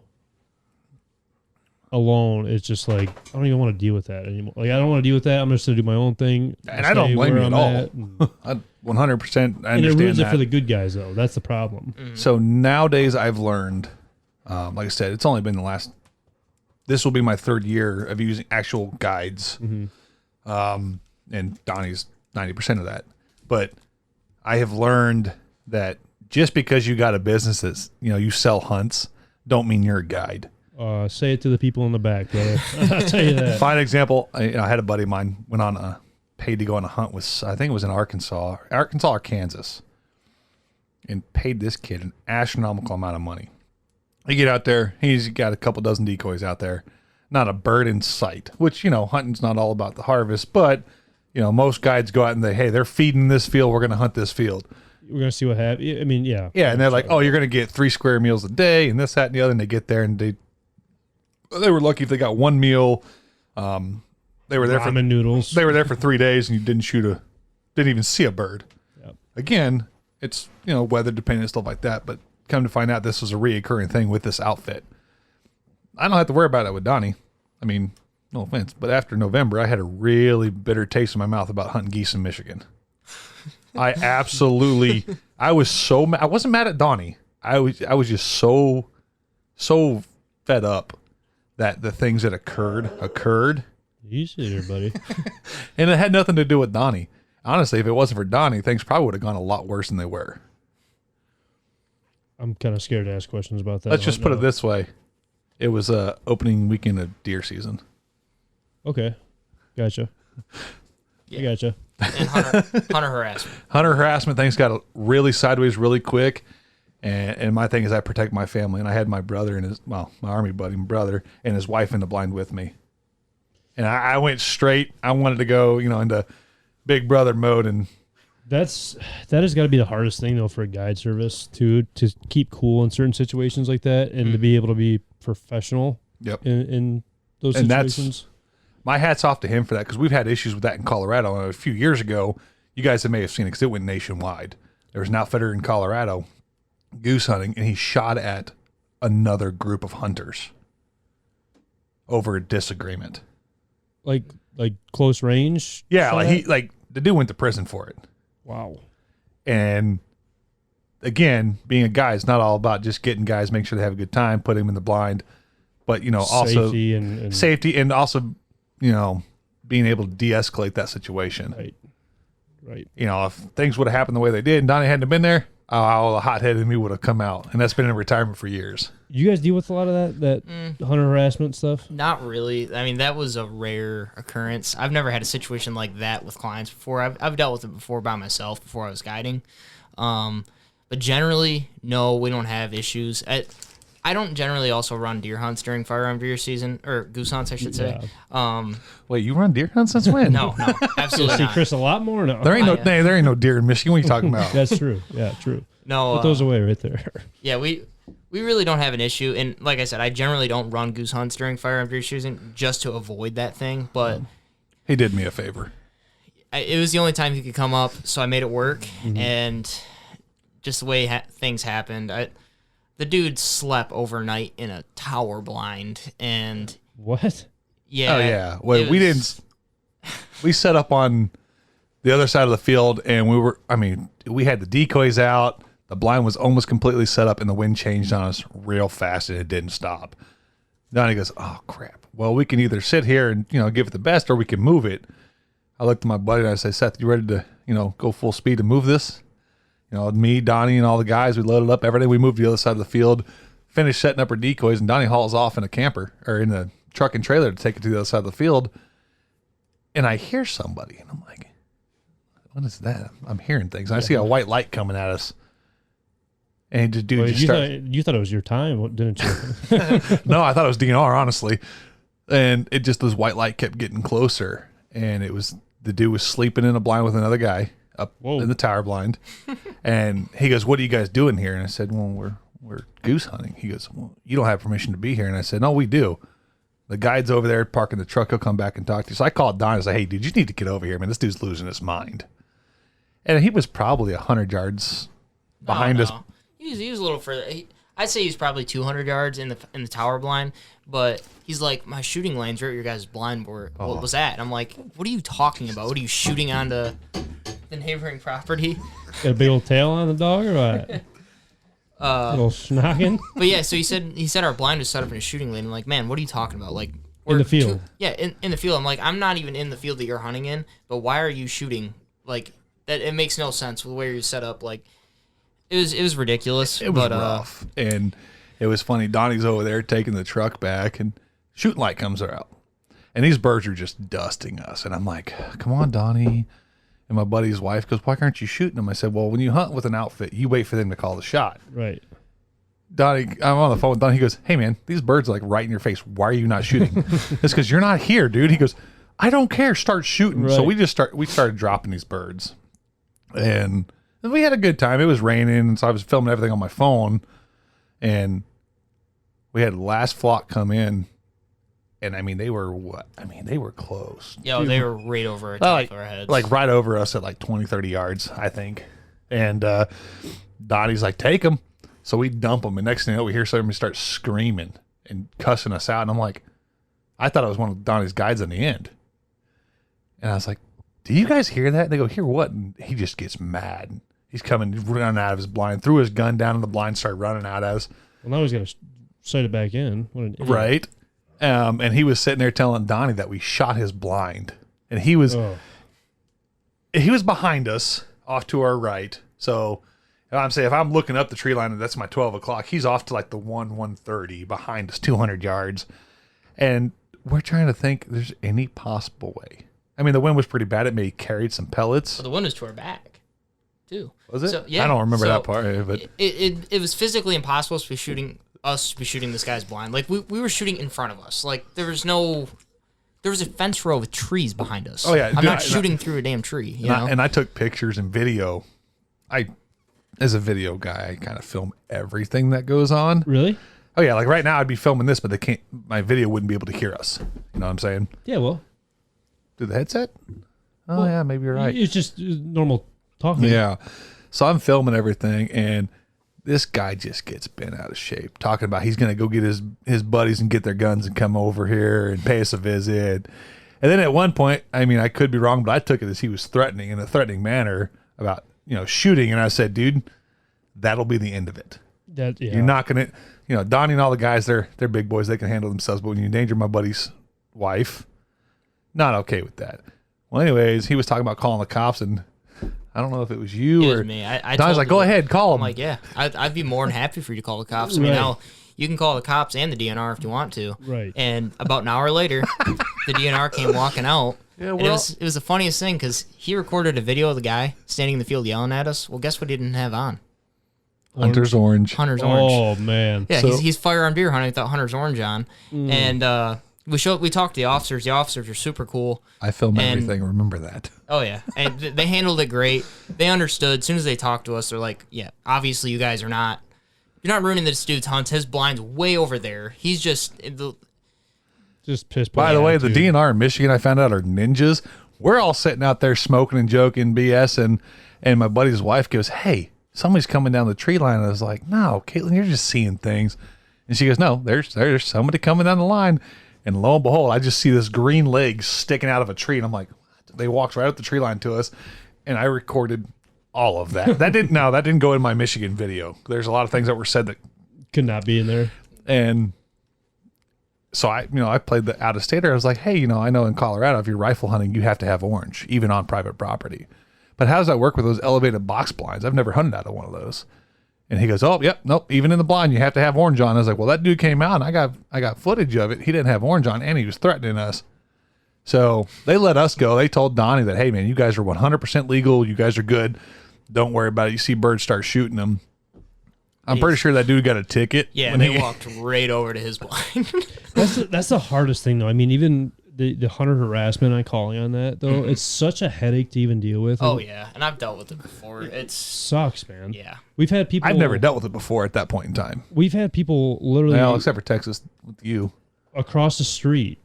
alone. It's just like I don't even want to deal with that anymore. Like I don't want to deal with that. I'm just gonna do my own thing, and I don't blame you at all. I 100% understand and it ruins that. it for the good guys, though. That's the problem. Mm-hmm. So nowadays, I've learned, like I said, it's only been this will be my 3rd year of using actual guides, and Donnie's 90% of that. But I have learned that just because you got a business that's you sell hunts, don't mean you're a guide. Say it to the people in the back, brother. I'll tell you that. Fine example. I had a buddy of mine went on paid to go on a hunt with, I think it was in Arkansas or Kansas, and paid this kid an astronomical amount of money. You get out there, he's got a couple dozen decoys out there, not a bird in sight, which, hunting's not all about the harvest, but, most guides go out and they're feeding this field, we're going to hunt this field. We're going to see what happens. I mean, yeah. Yeah, and they're like, oh, you're going to get 3 square meals a day and this, that, and the other, and they get there and they They were lucky if they got one meal. They were there Ramen noodles. They were there for 3 days, and you didn't even see a bird. Yep. Again, it's weather dependent and stuff like that. But come to find out, this was a reoccurring thing with this outfit. I don't have to worry about it with Donnie. I mean, no offense, but after November, I had a really bitter taste in my mouth about hunting geese in Michigan. I was so mad. I wasn't mad at Donnie. I was just so fed up that the things that occurred. Easy there, buddy. And it had nothing to do with Donnie. Honestly, if it wasn't for Donnie, things probably would have gone a lot worse than they were. I'm kind of scared to ask questions about that. Let's just put it this way. It was opening weekend of deer season. Okay. Gotcha. Yeah. I gotcha. And hunter harassment. Hunter harassment, things got really sideways really quick. And my thing is I protect my family. And I had my brother and my Army buddy, my brother, and his wife in the blind with me. And I went straight. I wanted to go, into big brother mode. And That has got to be the hardest thing, though, for a guide service, to keep cool in certain situations like that and to be able to be professional in those situations. My hat's off to him for that, because we've had issues with that in Colorado. A few years ago, you guys may have seen it because it went nationwide. There was an outfitter in Colorado goose hunting, and he shot at another group of hunters over a disagreement. Like close range? Yeah, shot? the dude went to prison for it. Wow. And again, being a guy, it's not all about just getting guys, make sure they have a good time, put them in the blind, but also safety and safety, and also being able to de-escalate that situation. Right. If things would have happened the way they did and Donnie hadn't been there, the hothead in me would have come out, and that's been in retirement for years. You guys deal with a lot of that hunter harassment stuff? Not really. I mean, that was a rare occurrence. I've never had a situation like that with clients before. I've dealt with it before by myself before I was guiding. But generally, no, we don't have issues. I don't generally also run deer hunts during firearm deer season, or goose hunts, I should say. Yeah. Wait, you run deer hunts since when? No, absolutely See not. Chris a lot more? No. There ain't no deer in Michigan. What are you talking about? That's true. Yeah, true. No, Put those away right there. Yeah, we really don't have an issue. And like I said, I generally don't run goose hunts during firearm deer season just to avoid that thing. But he did me a favor. It was the only time he could come up, so I made it work. And just the way things happened, the dude slept overnight in a tower blind. And What? yeah. Oh, yeah. Well, we set up on the other side of the field, and we had the decoys out. The blind was almost completely set up, and the wind changed on us real fast, and it didn't stop. Donnie goes, oh, crap. Well, we can either sit here and, give it the best, or we can move it. I looked at my buddy, and I said, Seth, you ready to, go full speed to move this? Me, Donnie, and all the guys, we loaded up everything. We moved to the other side of the field, finished setting up our decoys, and Donnie hauls off in a camper, or in a truck and trailer to take it to the other side of the field. And I hear somebody, and I'm like, what is that? I'm hearing things. And I see a white light coming at us. And the dude you thought it was your time, didn't you? No, I thought it was DNR, honestly. And it just, this white light kept getting closer. And the dude was sleeping in a blind with another guy up in the tower blind. And he goes, what are you guys doing here? And I said, well, we're goose hunting. He goes, well, you don't have permission to be here. And I said, no, we do. The guide's over there parking the truck. He'll come back and talk to you. So I called Don and said, hey, dude, you need to get over here, man. This dude's losing his mind. And he was probably 100 yards behind us. He was a little further. I'd say he's probably 200 yards in the tower blind, but he's like, my shooting lane's right where your guys' blind were. What was that? And I'm like, what are you talking about? What are you shooting onto the neighboring property? Got a big old tail on the dog or what? Little schnoggin? But yeah, so he said our blind was set up in a shooting lane. I'm like, man, what are you talking about? Like, in the field. In the field. I'm like, I'm not even in the field that you're hunting in, but why are you shooting? Like, that it makes no sense with the way you're set up. Like, it was ridiculous. It was rough. And it was funny. Donnie's over there taking the truck back, and shooting light comes out. And these birds are just dusting us. And I'm like, come on, Donnie. And my buddy's wife goes, why aren't you shooting them? I said, well, when you hunt with an outfit, you wait for them to call the shot. Right. Donnie, I'm on the phone with Donnie. He goes, hey, man, these birds are like right in your face. Why are you not shooting? It's because you're not here, dude. He goes, I don't care. Start shooting. Right. So we started dropping these birds. And we had a good time. It was raining, and so I was filming everything on my phone. And we had the last flock come in, And I mean, they were what? I mean, they were close. Yo, they were right over our top of our heads. Like right over us at like 20, 30 yards, I think. And Donnie's like, take them. So we dump them. And next thing you know, we hear somebody start screaming and cussing us out. And I'm like, I thought it was one of Donnie's guides on the end. And I was like, do you guys hear that? And they go, hear what? And he just gets mad. He's coming, running out of his blind, threw his gun down in the blind, started running out at us. Well, now he's got to sight it back in. What an idiot. Right. And he was sitting there telling Donnie that we shot his blind. And he was behind us, off to our right. So I'm saying if I'm looking up the tree line and that's my 12 o'clock, he's off to like the 130 behind us, 200 yards. And we're trying to think if there's any possible way. I mean, the wind was pretty bad. It maybe carried some pellets. Well, the wind was to our back, too. Was it? So, yeah. I don't remember that part. But it was physically impossible to be shooting this guy's blind. Like, we were shooting in front of us. Like, there was a fence row with trees behind us. Oh, yeah. I'm not shooting through a damn tree, you know? And I took pictures and video. As a video guy, I kind of film everything that goes on. Really? Oh, yeah. Like right now, I'd be filming this, but my video wouldn't be able to hear us. You know what I'm saying? Yeah, well. Through the headset? Oh, yeah, maybe you're right. It's just normal talking. Yeah. So I'm filming everything, and this guy just gets bent out of shape, talking about he's going to go get his buddies and get their guns and come over here and pay us a visit. And then at one point, I mean, I could be wrong, but I took it as he was threatening in a threatening manner about, shooting. And I said, dude, that'll be the end of it. You're not going to, Donnie and all the guys, they're big boys. They can handle themselves. But when you endanger my buddy's wife, not okay with that. Well, anyways, he was talking about calling the cops, and I don't know if it was you It or was me. I Donnie's like, go ahead, call them. I'm like, yeah, I'd be more than happy for you to call the cops. I mean, now you can call the cops and the DNR if you want to. Right. And about an hour later, the DNR came walking out. Yeah, well, and it was the funniest thing because he recorded a video of the guy standing in the field yelling at us. Well, guess what he didn't have on? Hunter's Orange. Hunter's Orange. Oh, man. Yeah, he's firearm deer hunting without Hunter's Orange on. And we talked to the officers. The officers are super cool. I filmed everything. Remember that. Oh, yeah. And they handled it great. They understood. As soon as they talked to us, they're like, yeah, obviously you guys you're not ruining this dude's hunts. His blind's way over there. He's just pissed. By the way, the DNR in Michigan, I found out, are ninjas. We're all sitting out there smoking and joking, BS, and my buddy's wife goes, hey, somebody's coming down the tree line. And I was like, no, Caitlin, you're just seeing things. And she goes, no, there's somebody coming down the line. And lo and behold, I just see this green leg sticking out of a tree. And I'm like, what? They walked right up the tree line to us. And I recorded all of that. That didn't go in my Michigan video. There's a lot of things that were said that could not be in there. And so I played the out of stater. I was like, hey, I know in Colorado, if you're rifle hunting, you have to have orange, even on private property. But how does that work with those elevated box blinds? I've never hunted out of one of those. And he goes, oh, yep, nope. Even in the blind, you have to have orange on. I was like, well, that dude came out, and I got footage of it. He didn't have orange on, and he was threatening us. So they let us go. They told Donnie that, hey, man, you guys are 100% legal. You guys are good. Don't worry about it. You see birds, start shooting them. I'm pretty sure that dude got a ticket. Yeah, and they walked right over to his blind. That's the hardest thing, though. I mean, even the hunter harassment, I'm calling on that, though, it's such a headache to even deal with. Oh, yeah, and I've dealt with it before. It sucks, man. Yeah. We've had people... I've never dealt with it before at that point in time. We've had people literally... Well, except for Texas with you. Across the street.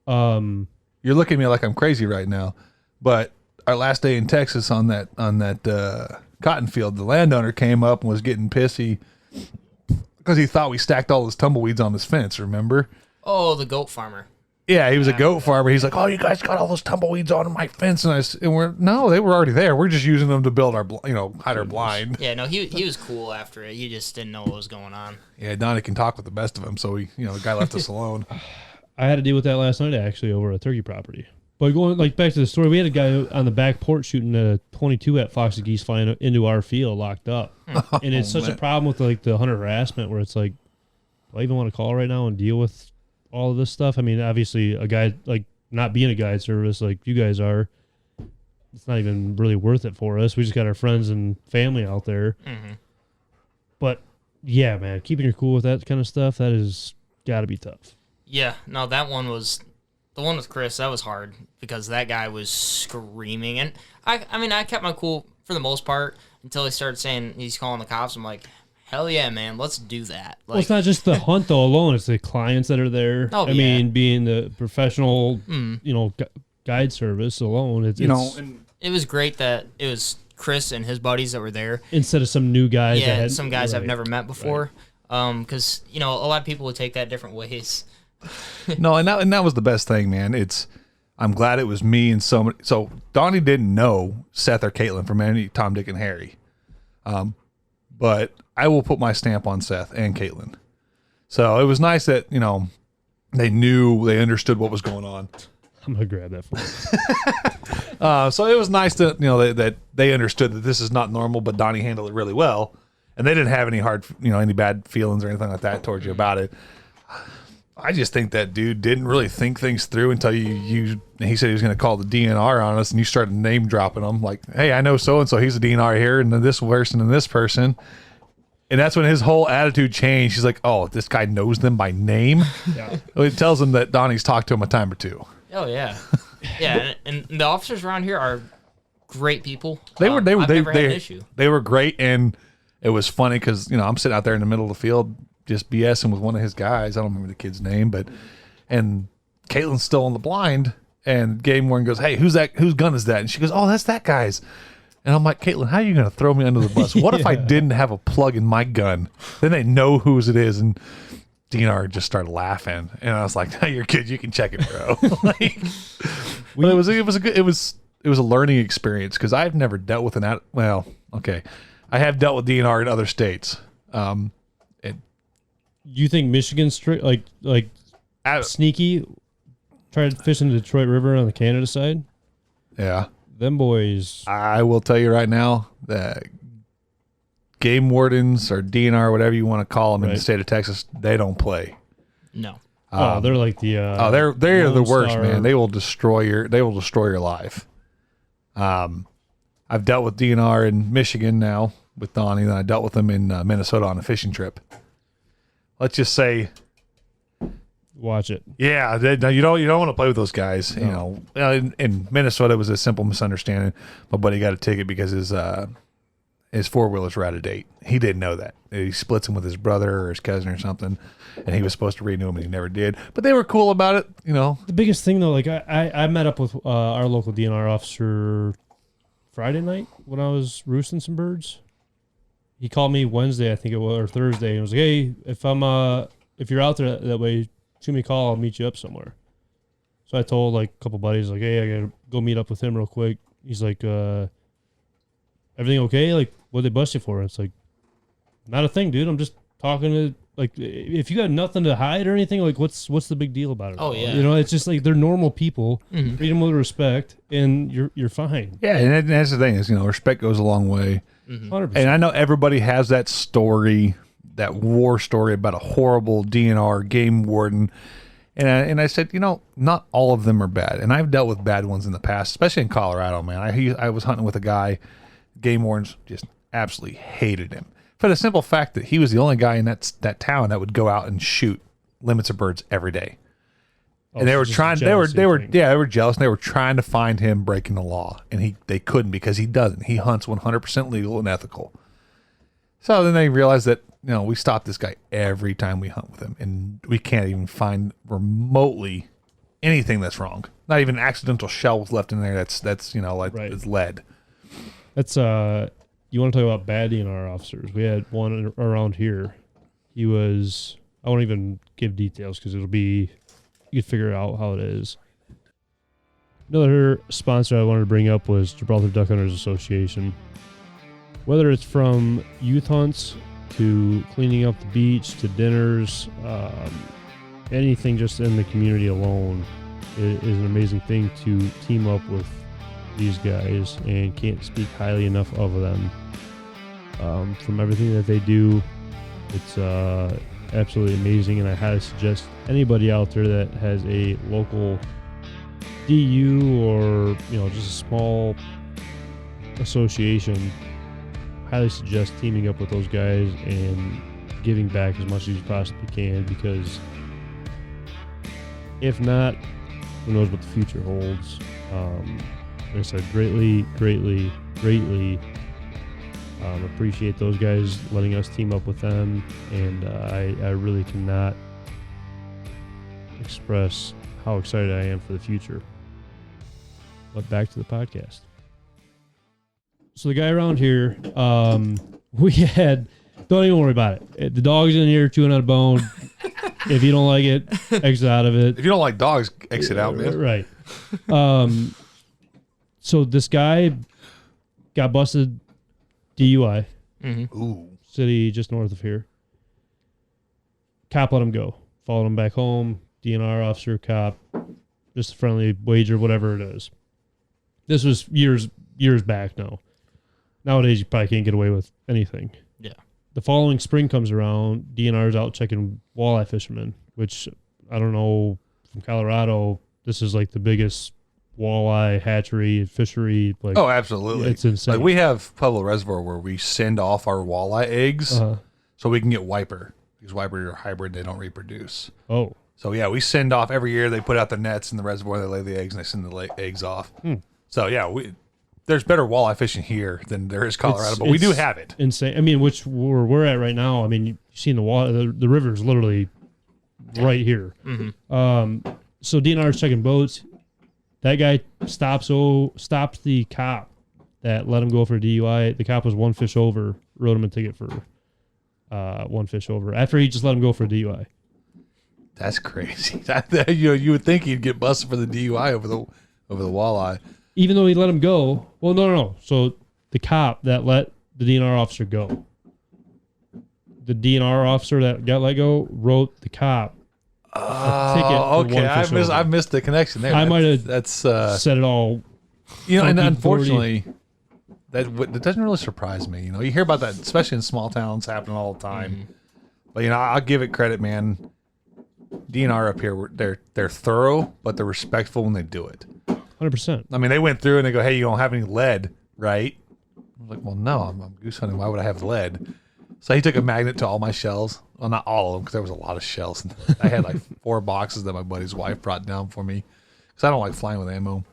You're looking at me like I'm crazy right now, but our last day in Texas on that cotton field, the landowner came up and was getting pissy because he thought we stacked all his tumbleweeds on his fence, remember? Oh, the goat farmer. Yeah, he was a goat farmer. He's like, oh, you guys got all those tumbleweeds on my fence. And they were already there. We're just using them to build our, hide our blind. Yeah, no, he was cool after it. He just didn't know what was going on. Yeah, Donnie can talk with the best of them. So the guy left us alone. I had to deal with that last night, actually, over a turkey property. But going back to the story, we had a guy on the back porch shooting a 22 at fox and geese flying into our field, locked up. And it's such a problem with the hunter harassment where it's like, do I even want to call right now and deal with all of this stuff? I mean, obviously, a guy not being a guide service like you guys are, it's not even really worth it for us. We just got our friends and family out there. Mm-hmm. But yeah, man, keeping your cool with that kind of stuff, that is got to be tough. Yeah, no, that one was. The one with Chris, that was hard because that guy was screaming. And I kept my cool for the most part until he started saying he's calling the cops. I'm like, Hell yeah, man. Let's do that. Well, it's not just the hunt though alone. It's the clients that are there. Oh, I mean, being the professional, guide service alone. It's and it was great that it was Chris and his buddies that were there. instead of some new guys. Yeah, that had, some guys I've right. never met before. Because, a lot of people would take that different ways. no, and that was the best thing, man. I'm glad it was me and somebody. So Donnie didn't know Seth or Caitlin from any Tom, Dick, and Harry. But I will put my stamp on Seth and Caitlin. So it was nice that, they knew, they understood what was going on. I'm gonna grab that for you. So it was nice that, that they understood that this is not normal, but Donnie handled it really well. And they didn't have any any bad feelings or anything like that towards you about it. I just think that dude didn't really think things through until he said he was going to call the DNR on us, and you started name dropping them like, hey, I know so-and-so, he's a DNR here, and then this person and this person. And that's when his whole attitude changed. He's like, oh, this guy knows them by name? Yeah. Well, it tells him that Donnie's talked to him a time or two. Oh, yeah. Yeah, and the officers around here are great people. I've never had an issue. They were great, and it was funny because, I'm sitting out there in the middle of the field just BSing with one of his guys. I don't remember the kid's name, and Caitlin's still on the blind, and game warden goes, hey, whose gun is that? And she goes, oh, that's that guy's. And I'm like, Caitlin, how are you going to throw me under the bus? What if I didn't have a plug in my gun? Then they know whose it is. And DNR just started laughing, and I was like, no, you're good. You can check it, bro. But it was a learning experience because I've never dealt with I have dealt with DNR in other states. You think Michigan's strict, like sneaky? Tried fishing the Detroit River on the Canada side. Yeah, them boys. I will tell you right now that game wardens or DNR, whatever you want to call them in the state of Texas, they don't play. No. They're like the. They're the worst, Star. man. They will destroy your life. I've dealt with DNR in Michigan now with Donnie, and I dealt with them in Minnesota on a fishing trip. Let's just say, watch it. Yeah, no, you don't want to play with those guys. No. In Minnesota, it was a simple misunderstanding. My buddy got a ticket because his four-wheelers were out of date. He didn't know that. He splits them with his brother or his cousin or something, and he was supposed to renew them, and he never did. But they were cool about it, The biggest thing, though, like I met up with our local DNR officer Friday night when I was roosting some birds. He called me Wednesday, I think it was, or Thursday, and was like, hey, if you're out there that way, shoot me a call, I'll meet you up somewhere. So I told a couple buddies, hey, I gotta go meet up with him real quick. He's like, everything okay? Like, what'd they bust you for? And it's like, not a thing, dude. I'm just talking to, if you got nothing to hide or anything, what's the big deal about it? Oh, yeah. It's just they're normal people. Mm-hmm. Treat them with respect, and you're fine. Yeah, and that's the thing is, respect goes a long way. 100%. And I know everybody has that story, that war story about a horrible DNR game warden. And I said, not all of them are bad. And I've dealt with bad ones in the past, especially in Colorado, man. I was hunting with a guy, game wardens just absolutely hated him. For the simple fact that he was the only guy in that town that would go out and shoot limits of birds every day. And they were trying, they were jealous, and they were trying to find him breaking the law, and they couldn't because he doesn't. He hunts 100% legal and ethical. So then they realized that, we stop this guy every time we hunt with him, and we can't even find remotely anything that's wrong. Not even accidental shells left in there. That's it's lead. That's you want to talk about bad DNR officers? We had one around here. He was. I won't even give details because it'll be. You could figure out how it is. Another sponsor I wanted to bring up was Gibraltar Duck Hunters Association. Whether it's from youth hunts to cleaning up the beach to dinners, anything just in the community alone is an amazing thing to team up with these guys, and can't speak highly enough of them. From everything that they do, it's absolutely amazing, and I highly suggest anybody out there that has a local DU or just a small association, highly suggest teaming up with those guys and giving back as much as you possibly can, because if not, who knows what the future holds. Like I said, greatly Appreciate those guys letting us team up with them, and I really cannot express how excited I am for the future. But back to the podcast. So the guy around here, we had, don't even worry about it. The dog's in here chewing on a bone. If you don't like it, exit out of it. If you don't like dogs, exit out, man. Right. So this guy got busted DUI. Mm-hmm. Ooh. City just north of here. Cop let him go. Followed him back home. DNR officer, cop, just a friendly wager, whatever it is. This was years back now. Nowadays, you probably can't get away with anything. Yeah. The following spring comes around, DNR's out checking walleye fishermen, which I don't know, from Colorado, this is like the biggest walleye hatchery, fishery. Like, Oh, absolutely. It's insane. Like we have Pueblo Reservoir where we send off our walleye eggs so we can get wiper. Because wiper are hybrid, they don't reproduce. Oh. So yeah, we send off every year. They put out the nets in the reservoir, they lay the eggs, and they send the eggs off. So yeah, there's better walleye fishing here than there is Colorado, but we do have it. Insane. I mean, which where we're at right now. I mean, you've seen the water. The river is literally right here. Mm-hmm. So DNR's checking boats. That guy stops the cop that let him go for a DUI. The cop was one fish over, wrote him a ticket for one fish over after he just let him go for a DUI. That's crazy. You would think he'd get busted for the DUI over the walleye. Even though he let him go. Well, no. So the cop that let the DNR officer go. The DNR officer that got let go wrote the cop a ticket for okay. one fish over. I missed the connection there. I might have said it all. And unfortunately, that doesn't really surprise me. You hear about that, especially in small towns, happening all the time. Mm-hmm. But I'll give it credit, man. DNR up here, they're thorough, but they're respectful when they do it. 100%. I mean, they went through and they go, "Hey, you don't have any lead, right?" I was like, "Well, no, I'm goose hunting. Why would I have lead?" So he took a magnet to all my shells. Well, not all of them, because there was a lot of shells. I had like 4 boxes that my buddy's wife brought down for me, because I don't like flying with ammo.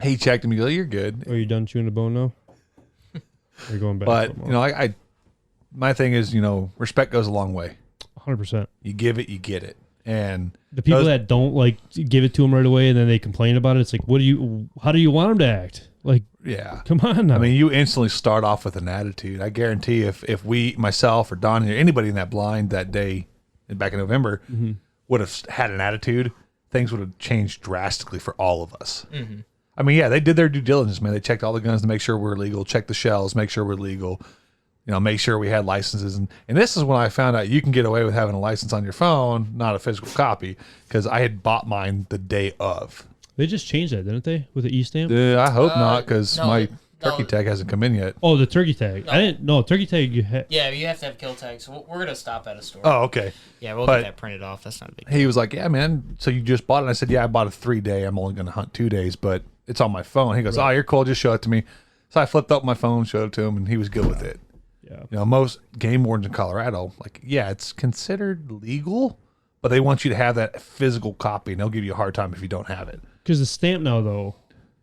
He checked him. He goes, "You're good." Are you done chewing the bone now? You're going back. But I my thing is, respect goes a long way. 100%. You give it, you get it. And the people that don't like give it to them right away and then they complain about it, it's like, how do you want them to act? Like, yeah, come on now. I mean, you instantly start off with an attitude. I guarantee if we, myself or Donnie or anybody in that blind that day back in November would have had an attitude, things would have changed drastically for all of us. Mm-hmm. I mean, yeah, they did their due diligence, man. They checked all the guns to make sure we're legal, checked the shells, make sure we're legal, make sure we had licenses. And this is when I found out you can get away with having a license on your phone, not a physical copy, because I had bought mine the day of. They just changed that, didn't they, with the e-stamp? I hope not, because no, my turkey tag hasn't come in yet. Oh, the turkey tag. No. I didn't know. Turkey tag, Yeah, you have to have kill tags. So we're going to stop at a store. Oh, okay. Yeah, we'll But get that printed off. That's not a big deal. He was like, "Yeah, man, so you just bought it?" And I said, "Yeah, I bought a 3-day. I'm only going to hunt 2 days, but it's on my phone." He goes, "Oh, you're cool. Just show it to me." So I flipped up my phone, showed it to him, and he was good with it. Yeah. Most game wardens in Colorado, it's considered legal, but they want you to have that physical copy, and they'll give you a hard time if you don't have it. Because the stamp now, though,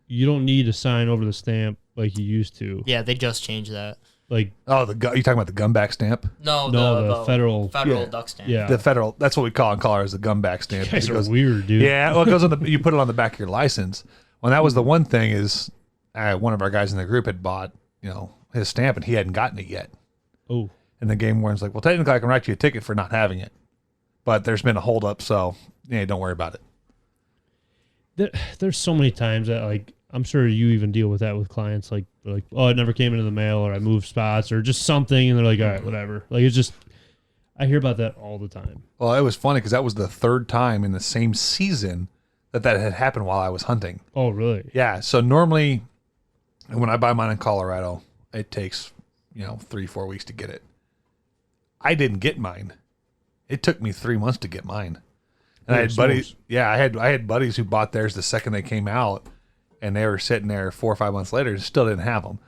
you don't need to sign over the stamp like you used to. Yeah, they just changed that. Like, Oh, you talking about the gunback stamp? No, the federal Yeah. duck stamp. yeah. The federal, that's what we call it in Colorado, is the gunback stamp. You guys It are goes- weird, dude. Yeah, well, it goes on you put it on the back of your license. Well, that was the one thing is, one of our guys in the group had bought, his stamp, and he hadn't gotten it yet. Oh. And the game warden's like, "Well, technically, I can write you a ticket for not having it, but there's been a holdup, so don't worry about it." There's so many times that, I'm sure you even deal with that with clients. They're like, "Oh, it never came into the mail," or "I moved spots," or just something. And they're like, "All right, whatever." It's just, I hear about that all the time. Well, it was funny because that was the 3rd time in the same season that had happened while I was hunting. Oh, really? Yeah. So normally, when I buy mine in Colorado, it takes 3-4 weeks to get it. I didn't get mine. It took me 3 months to get mine. And I had buddies. Yeah, I had buddies who bought theirs the second they came out, and they were sitting there 4 or 5 months later and still didn't have them.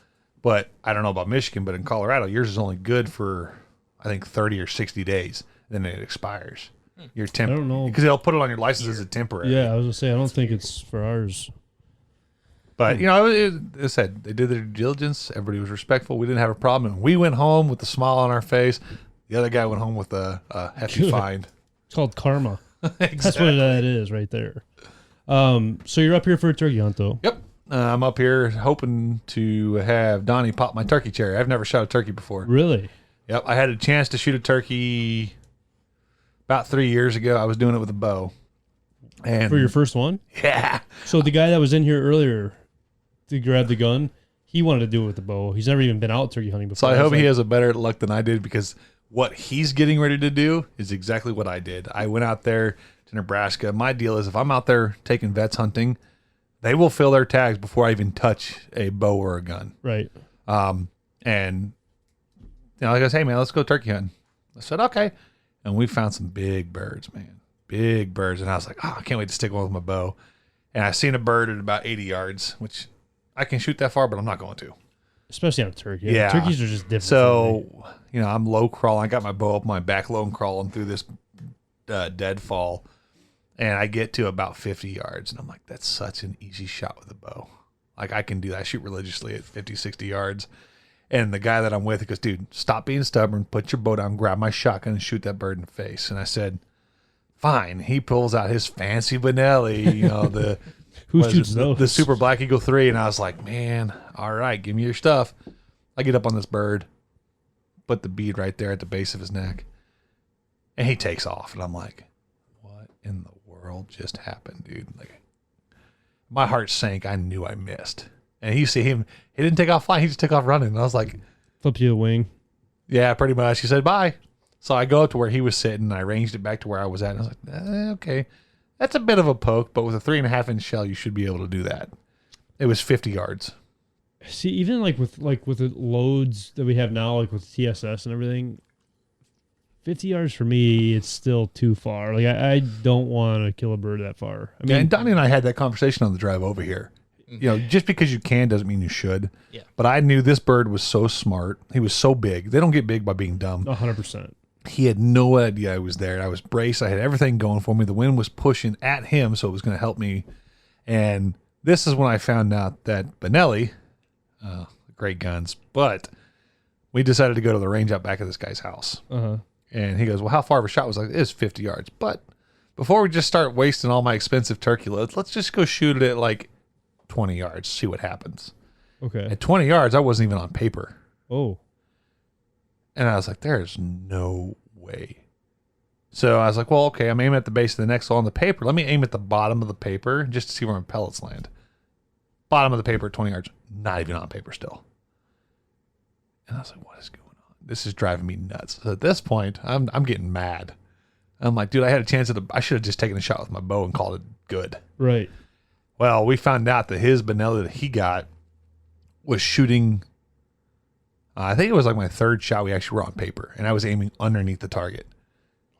But I don't know about Michigan, but in Colorado, yours is only good for, I think, 30 or 60 days. Then it expires. Your I don't know. because they'll put it on your license as a temporary. Yeah, I was gonna say I don't think it's for ours. But, you know, it said they did their due diligence. Everybody was respectful. We didn't have a problem. And we went home with a smile on our face. The other guy went home with a hefty fine. It's called karma. Exactly. That's what that is right there. So you're up here for a turkey hunt, though. Yep. I'm up here hoping to have Donnie pop my turkey cherry. I've never shot a turkey before. Really? Yep. I had a chance to shoot a turkey about 3 years ago. I was doing it with a bow. And For your first one? yeah. So the guy that was in here earlier to grab the gun, he wanted to do it with the bow. He's never even been out turkey hunting before. So I hope he has a better luck than I did, because what he's getting ready to do is exactly what I did. I went out there to Nebraska. My deal is if I'm out there taking vets hunting, they will fill their tags before I even touch a bow or a gun. Right. And you know, he goes, "Hey man, let's go turkey hunting." I said, "Okay." And we found some big birds, man. Big birds. And I was like, "Oh, I can't wait to stick one with my bow." And I seen a bird at about 80 yards, which I can shoot that far, but I'm not going to. Especially on a turkey. Yeah. Turkeys are just different. So, you know, I'm low crawling. I got my bow up my back low and crawling through this deadfall. And I get to about 50 yards. And I'm like, that's such an easy shot with a bow. Like, I can do that. I shoot religiously at 50, 60 yards. And the guy that I'm with, he goes, "Dude, stop being stubborn. Put your bow down, grab my shotgun, and shoot that bird in the face." And I said, "Fine." He pulls out his fancy Benelli, you know, the Who shoots those? the Super Black Eagle 3. And I was like, "Man, all right, give me your stuff." I get up on this bird, put the bead right there at the base of his neck, and he takes off. And I'm like, what in the world just happened, dude? Like, my heart sank. I knew I missed. And you see him, he didn't take off flying. He just took off running. And I was like, Flip you a wing. yeah, pretty much. He said, "Bye." So I go up to where he was sitting, and I ranged it back to where I was at. And I was like, okay, that's a bit of a poke, but with a 3.5-inch shell, you should be able to do that. It was 50 yards. See, even like with the loads that we have now, like with TSS and everything, 50 yards for me, it's still too far. Like I don't want to kill a bird that far. I mean, And Donnie and I had that conversation on the drive over here. You know, just because you can doesn't mean you should. Yeah. But I knew this bird was so smart. He was so big. They don't get big by being dumb. 100%. He had no idea I was there. I was braced. I had everything going for me. The wind was pushing at him, so it was going to help me. And this is when I found out that Benelli, great guns, but we decided to go to the range out back of this guy's house. Uh-huh. And he goes, "Well, how far of a shot?" Was like, "It's 50 yards. But before we just start wasting all my expensive turkey loads, let's just go shoot it at like 20 yards, see what happens." Okay. At 20 yards, I wasn't even on paper. Oh. And I was like, there's no way. So I was like, well, okay, I'm aiming at the base of the neck. So on the paper, let me aim at the bottom of the paper just to see where my pellets land. Bottom of the paper at 20 yards, not even on paper still. And I was like, what is going on? This is driving me nuts. So at this point, I'm getting mad. I'm like, dude, I had a chance I should have just taken a shot with my bow and called it good. Right. Well, we found out that his Benelli that he got was shooting, I think it was like my third shot we actually were on paper, and I was aiming underneath the target.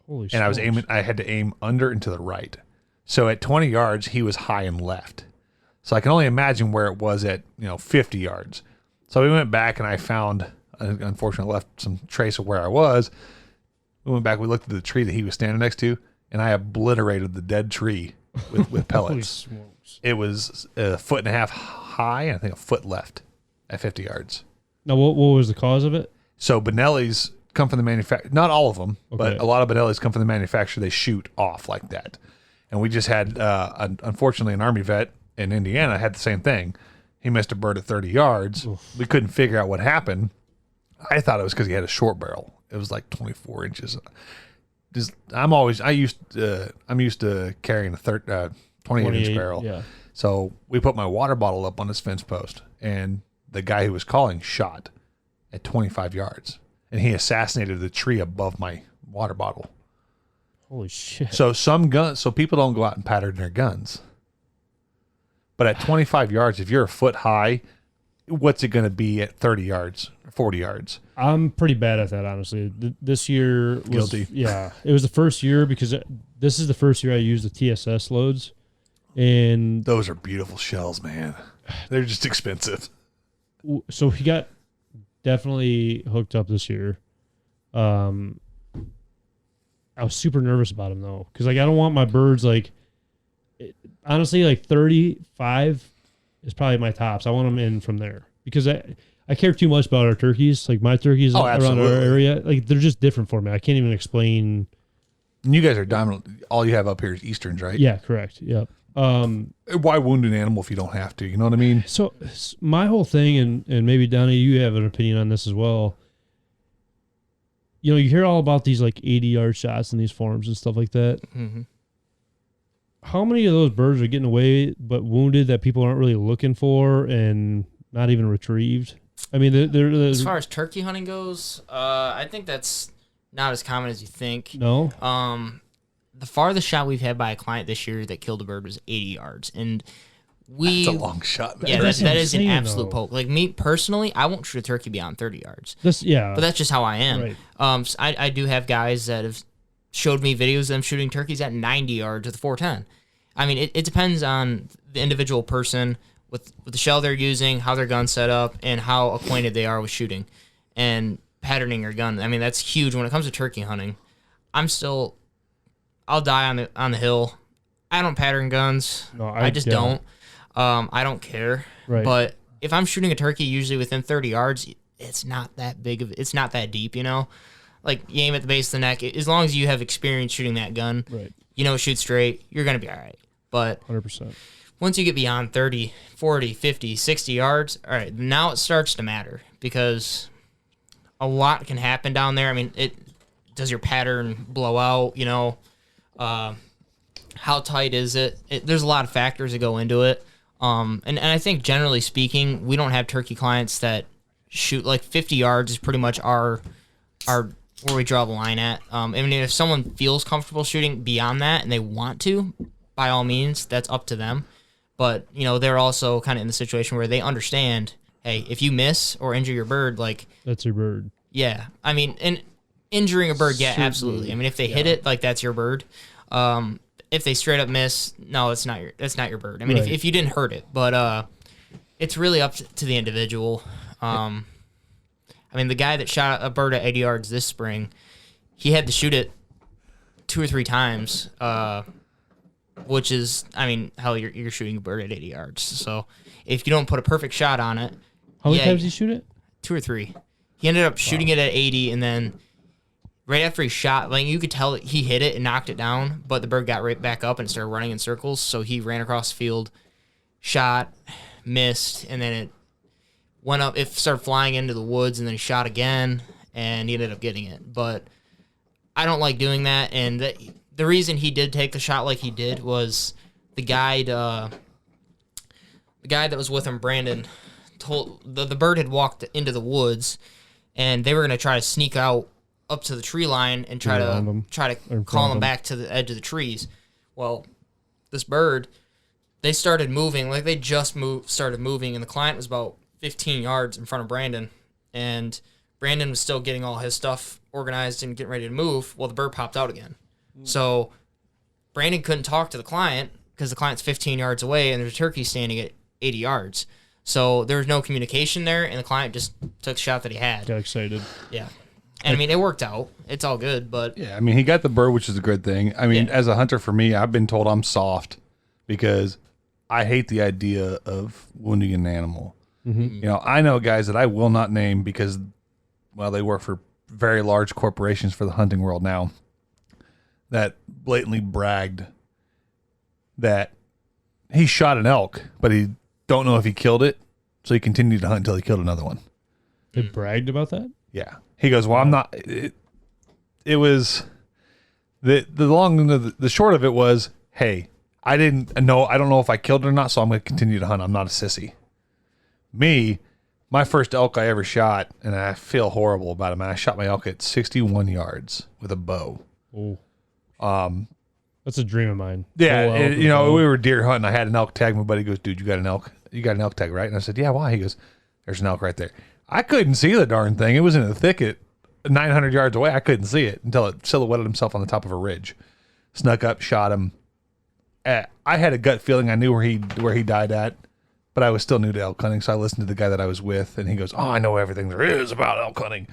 Holy shit. And I had to aim under and to the right. So at 20 yards, he was high and left. So I can only imagine where it was at, 50 yards. So we went back and I found, unfortunately, left some trace of where I was. We went back, we looked at the tree that he was standing next to, and I obliterated the dead tree with pellets. Holy smokes. It was 1.5 feet high, and I think a foot left at 50 yards. Now, what was the cause of it? So Benelli's come from the manufacturer. Not all of them, but Okay. a lot of Benelli's come from the manufacturer. They shoot off like that. And we just had, unfortunately, an Army vet in Indiana had the same thing. He missed a bird at 30 yards. Oof. We couldn't figure out what happened. I thought it was because he had a short barrel. It was like 24 inches. I'm used to carrying a 28-inch barrel. Yeah. So we put my water bottle up on his fence post, and the guy who was calling shot at 25 yards, and he assassinated the tree above my water bottle. Holy shit. So people don't go out and pattern their guns. But at 25 yards, if you're a foot high, what's it going to be at 30 yards, 40 yards? I'm pretty bad at that, honestly. This year was, Guilty. Yeah, it was the first year because this is the first year I used the TSS loads, and Those are beautiful shells, man. They're just expensive. so he got definitely hooked up this year. I was super nervous about him though, because like I don't want my birds honestly 35 is probably my tops. I want them in from there because I care too much about our turkeys. Like my turkeys around our area, like they're just different for me. I can't even explain. And you guys are dominant. All you have up here is Easterns, right? Yeah, correct. Yep. Why wound an animal if you don't have to? You know what I mean? So my whole thing, and maybe Donnie, you have an opinion on this as well. You know, you hear all about these like 80-yard shots in these forums and stuff like that. Mm-hmm. How many of those birds are getting away but wounded that people aren't really looking for and not even retrieved? I mean, they're as far as turkey hunting goes, I think that's not as common as you think. No. The farthest shot we've had by a client this year that killed a bird was 80 yards, and that's a long shot. Man. Yeah, that is an absolute though. poke. Like me personally, I won't shoot a turkey beyond 30 yards. But that's just how I am. Right. So I do have guys that have showed me videos of them shooting turkeys at 90 yards with a 410. I mean, it depends on the individual person with the shell they're using, how their gun's set up, and how acquainted they are with shooting and patterning your gun. I mean, that's huge when it comes to turkey hunting. I'll die on the hill. I don't pattern guns. No, I just don't. I don't care. Right. But if I'm shooting a turkey, usually within 30 yards, it's not that it's not that deep, you know? Like, you aim at the base of the neck. As long as you have experience shooting that gun, right. You know, shoot straight, you're going to be all right. But 100%. Once you get beyond 30, 40, 50, 60 yards, all right, now it starts to matter because a lot can happen down there. I mean, does your pattern blow out, you know? How tight is it? There's a lot of factors that go into it. And I think generally speaking, we don't have turkey clients that shoot like 50 yards is pretty much our where we draw the line at. I mean, if someone feels comfortable shooting beyond that and they want to, by all means, that's up to them. But, you know, they're also kind of in the situation where they understand, hey, if you miss or injure your bird, like... That's your bird. Yeah. I mean, and injuring a bird, yeah, absolutely. I mean, if they hit it, like, that's your bird. If they straight up miss, no, that's not your bird. I mean, right. if you didn't hurt it. But it's really up to the individual. I mean, the guy that shot a bird at 80 yards this spring, he had to shoot it 2 or 3 times, which is, I mean, hell, you're shooting a bird at 80 yards. So if you don't put a perfect shot on it... How many times did he shoot it? 2 or 3. He ended up shooting it at 80, and then right after he shot, like, you could tell that he hit it and knocked it down, but the bird got right back up and started running in circles, so he ran across the field, shot, missed, and then it went up, it started flying into the woods, and then he shot again, and he ended up getting it. But I don't like doing that, and the reason he did take the shot like he did was the guy that was with him, Brandon, told the bird had walked into the woods, and they were going to try to sneak out up to the tree line and try to call them back to the edge of the trees. Well, this bird, they started moving, like they just started moving, and the client was about 15 yards in front of Brandon, and Brandon was still getting all his stuff organized and getting ready to move. Well, the bird popped out again. So Brandon couldn't talk to the client because the client's 15 yards away, and there's a turkey standing at 80 yards. So there was no communication there, and the client just took the shot that he had. Got excited. Yeah. And I mean, it worked out. It's all good, but... Yeah, I mean, he got the bird, which is a good thing. I mean, as a hunter, for me, I've been told I'm soft because I hate the idea of wounding an animal. Mm-hmm. You know, I know guys that I will not name because, well, they work for very large corporations for the hunting world now that blatantly bragged that he shot an elk, but he don't know if he killed it, so he continued to hunt until he killed another one. They bragged about that? Yeah. He goes, well, I'm not... It was... The long and the short of it was, hey, I don't know if I killed it or not, so I'm going to continue to hunt. I'm not a sissy. Me, my first elk I ever shot, and I feel horrible about it, man. I shot my elk at 61 yards with a bow. Oh. That's a dream of mine. Yeah, we were deer hunting. I had an elk tag. My buddy goes, dude, you got an elk? You got an elk tag, right? And I said, yeah, why? He goes, there's an elk right there. I couldn't see the darn thing. It was in a thicket 900 yards away. I couldn't see it until it silhouetted himself on the top of a ridge. Snuck up, shot him. I had a gut feeling I knew where he died at, but I was still new to elk hunting, so I listened to the guy that I was with, and he goes, oh, I know everything there is about elk hunting.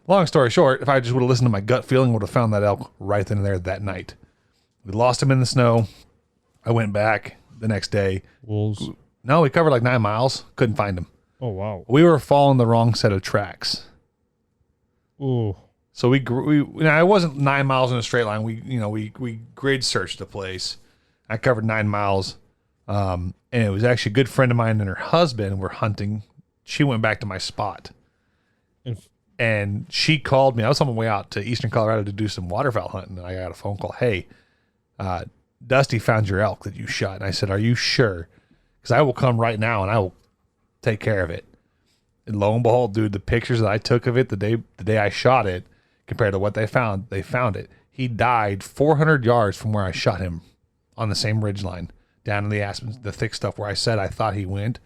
Long story short, if I just would have listened to my gut feeling, would have found that elk right then and there that night. We lost him in the snow. I went back the next day. Wolves. No, we covered like 9 miles. Couldn't find him. Oh, wow. We were following the wrong set of tracks. Ooh. So now it wasn't 9 miles in a straight line. We grid searched the place. I covered 9 miles. And it was actually a good friend of mine and her husband were hunting. She went back to my spot. And she called me. I was on my way out to eastern Colorado to do some waterfowl hunting. And I got a phone call. Hey, Dusty found your elk that you shot. And I said, are you sure? Because I will come right now and I will take care of it. And lo and behold, dude, the pictures that I took of it the day I shot it, compared to what they found it. He died 400 yards from where I shot him on the same ridge line, down in the aspens, the thick stuff where I said I thought he went.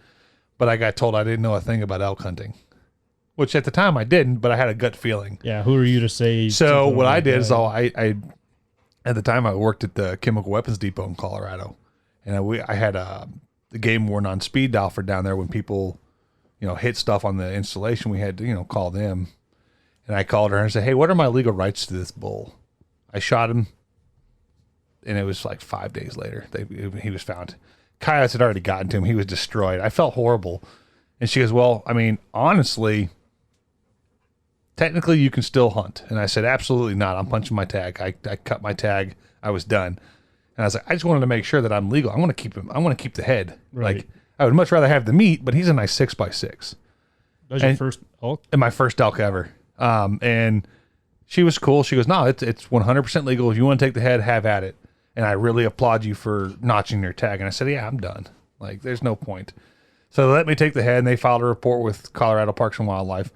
But I got told I didn't know a thing about elk hunting, which at the time I didn't, but I had a gut feeling. Yeah, who are you to say? So what I did is I at the time I worked at the Chemical Weapons Depot in Colorado, and I had the game warden on speed dial for down there when people, hit stuff on the installation. We had to, call them. And I called her and said, hey, what are my legal rights to this bull? I shot him, and it was like 5 days later. He was found. Coyotes had already gotten to him. He was destroyed. I felt horrible. And she goes, well, I mean, honestly, technically you can still hunt. And I said, absolutely not. I'm punching my tag. I cut my tag. I was done. And I was like, I just wanted to make sure that I'm legal. I want to keep him. I want to keep the head. Right. Like, I would much rather have the meat, but he's a nice 6x6. That was your first elk? And my first elk ever. And she was cool. She goes, no, it's 100% legal. If you want to take the head, have at it. And I really applaud you for notching your tag. And I said, yeah, I'm done. Like, there's no point. So they let me take the head, and they filed a report with Colorado Parks and Wildlife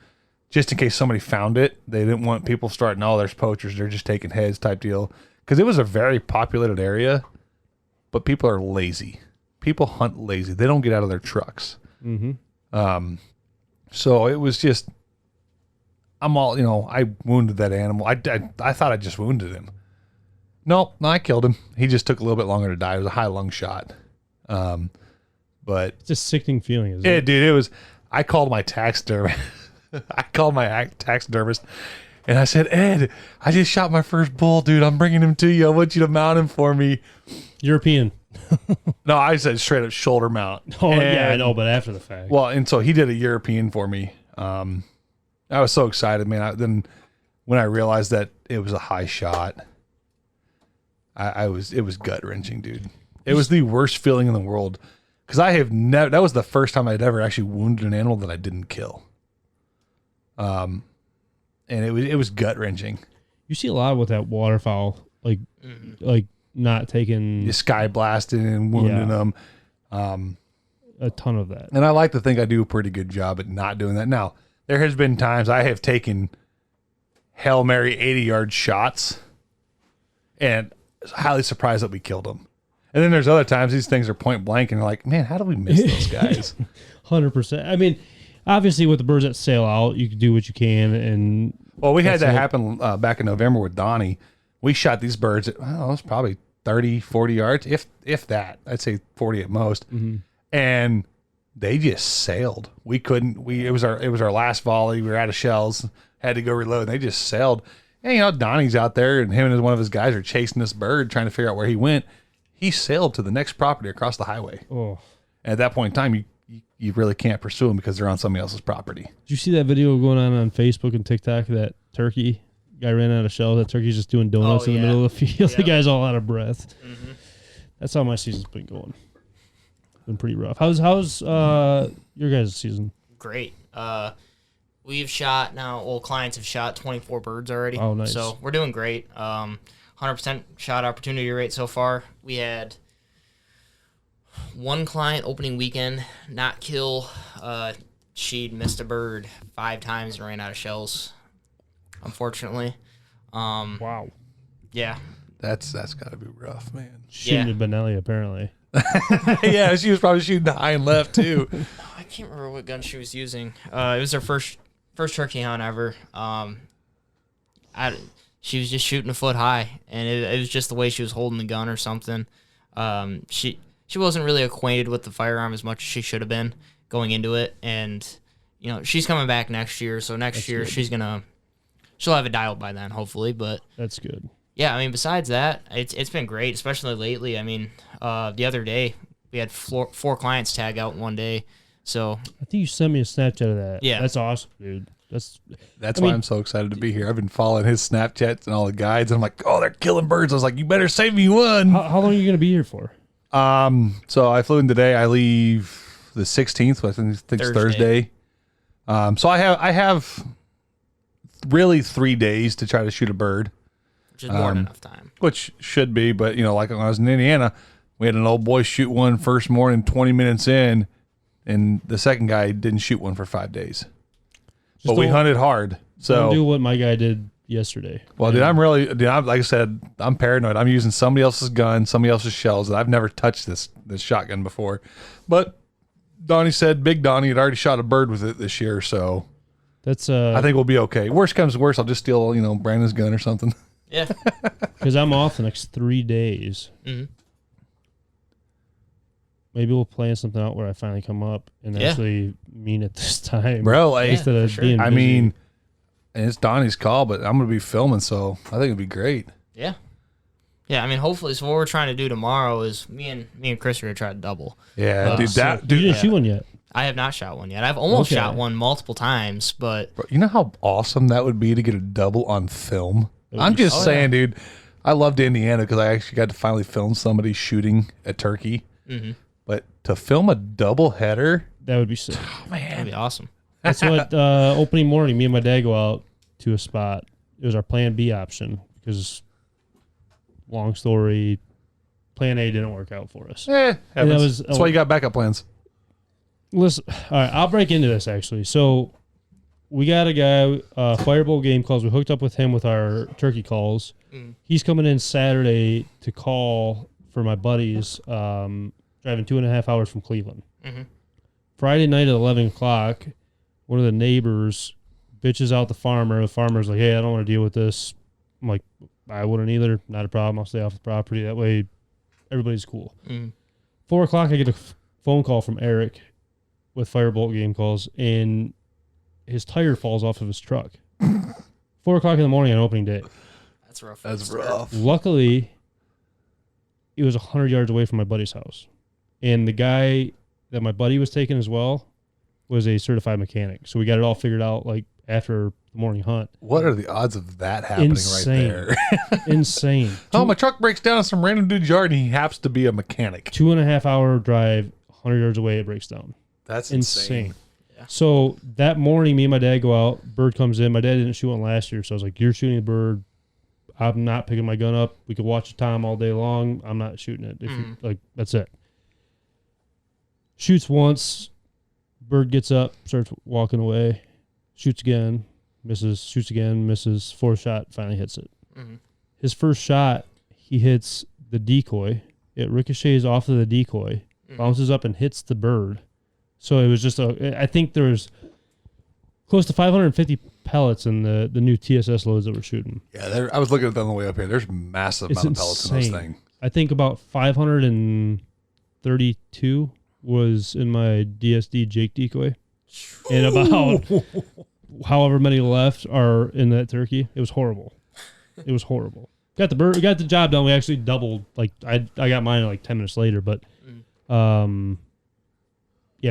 just in case somebody found it. They didn't want people starting, oh, there's poachers. They're just taking heads type deal. Because it was a very populated area, but people are lazy. People hunt lazy. They don't get out of their trucks. Mm-hmm. So it was just, I wounded that animal. I thought I just wounded him. No, I killed him. He just took a little bit longer to die. It was a high lung shot. But it's a sickening feeling, isn't it? Dude, it was. I called my taxidermist. And I said, Ed, I just shot my first bull, dude. I'm bringing him to you. I want you to mount him for me. European. No, I said straight up shoulder mount. Oh, yeah, I know, but after the fact. Well, and so he did a European for me. I was so excited, man. Then when I realized that it was a high shot, it was gut wrenching, dude. It was the worst feeling in the world because I have never. That was the first time I'd ever actually wounded an animal that I didn't kill. And it was gut wrenching. You see a lot with that waterfowl, like not taking you sky blasting and wounding them. A ton of that. And I like to think I do a pretty good job at not doing that. Now, there has been times I have taken Hail Mary 80-yard shots and highly surprised that we killed them. And then there's other times these things are point blank and you're like, man, how do we miss those guys? 100%. I mean, obviously with the birds that sail out, you can do what you can. And well, we had that happen back in November with Donnie. We shot these birds at, it was probably 30, 40 yards, if that. I'd say 40 at most. Mm-hmm. And they just sailed. We couldn't. It was our last volley. We were out of shells. Had to go reload. And they just sailed. And Donnie's out there, and him and one of his guys are chasing this bird, trying to figure out where he went. He sailed to the next property across the highway. Oh. And at that point in time, you really can't pursue them because they're on somebody else's property. Did you see that video going on Facebook and TikTok? That turkey guy ran out of shells. That turkey's just doing donuts in the middle of the field. Yep. The guy's all out of breath. Mm-hmm. That's how my season's been going. Been pretty rough. How's your guys' season? Great. We've shot now. Well, clients have shot 24 birds already. Oh, nice. So we're doing great. 100% shot opportunity rate so far. We had one client opening weekend not kill. She'd missed a bird 5 times and ran out of shells, unfortunately. Wow. Yeah. That's got to be rough, man. Shooting at Benelli, apparently. Yeah, she was probably shooting high and left, too. I can't remember what gun she was using. It was her first turkey hunt ever. She was just shooting a foot high, and it was just the way she was holding the gun or something. She wasn't really acquainted with the firearm as much as she should have been going into it, and she's coming back next year, so next year good. She'll have it dialed by then, hopefully. But that's good. Yeah, I mean, besides that, it's been great, especially lately. I mean, the other day we had four clients tag out in one day. So I think you sent me a Snapchat of that. Yeah. That's awesome, dude. That's why I'm so excited to be here. I've been following his Snapchats and all the guides, and I'm like, oh, they're killing birds. I was like, you better save me one. How long are you going to be here for? So I flew in today. I leave the 16th, which I think it's Thursday. So I have really 3 days to try to shoot a bird. Which is more than enough time. Which should be, but like when I was in Indiana, we had an old boy shoot one first morning, 20 minutes in, and the second guy didn't shoot one for 5 days. But we hunted hard. So don't do what my guy did yesterday. Well, dude, I'm like I said, I'm paranoid. I'm using somebody else's gun, somebody else's shells, and I've never touched this shotgun before. But Donnie said Big Donnie had already shot a bird with it this year, so that's I think we'll be okay. Worst comes to worst, I'll just steal Brandon's gun or something. Yeah. Because I'm off the next 3 days. Mm-hmm. Maybe we'll plan something out where I finally come up and actually mean it this time. Bro, instead of being busy. I mean, and it's Donnie's call, but I'm going to be filming, so I think it'd be great. Yeah. Yeah, I mean, hopefully, so what we're trying to do tomorrow is me and Chris are going to try to double. Yeah, dude, you didn't shoot one yet? I have not shot one yet. I've almost shot one multiple times, but... Bro, you know how awesome that would be to get a double on film? I'm just saying, dude, I loved Indiana because I actually got to finally film somebody shooting a turkey. Mm-hmm. But to film a double header, that would be sick. Oh, man, that'd be awesome. That's what opening morning, me and my dad go out to a spot. It was our plan B option because, long story, plan A didn't work out for us. that's why you got backup plans. Listen, all right, I'll break into this actually. So we got a guy, Firebolt Game Calls. We hooked up with him with our turkey calls. He's coming in Saturday to call for my buddies. Driving 2.5 hours from Cleveland. Mm-hmm. Friday night at 11 o'clock, one of the neighbors bitches out the farmer. The farmer's like, hey, I don't want to deal with this. I'm like, I wouldn't either. Not a problem. I'll stay off the property. That way, everybody's cool. 4 o'clock, I get a phone call from Eric with Firebolt Game Calls, and his tire falls off of his truck. 4 o'clock in the morning on opening day. That's rough. That's rough. Luckily, it was 100 yards away from my buddy's house. And the guy that my buddy was taking as well was a certified mechanic. So we got it all figured out like after the morning hunt. What are the odds of that happening right there? Insane. My truck breaks down in some random dude's yard and he happens to be a mechanic. 2.5 hour drive, 100 yards away, it breaks down. That's insane. Yeah. So that morning, me and my dad go out. Bird comes in. My dad didn't shoot one last year. So I was like, you're shooting the bird. I'm not picking my gun up. We could watch the time all day long. I'm not shooting it. If you, that's it. Shoots once, bird gets up, starts walking away, shoots again, misses, shoots again, misses, fourth shot, finally hits it. His first shot, he hits the decoy. It ricochets off of the decoy, bounces up and hits the bird. So it was just I think there was close to 550 pellets in the new TSS loads that we're shooting. Yeah, I was looking at them on the way up here. There's massive amount of pellets in this thing. I think about 532 was in my DSD Jake decoy, and about however many left are in that turkey. It was horrible. It was horrible. Got the job done. We actually doubled. Like I got mine like 10 minutes later, but yeah,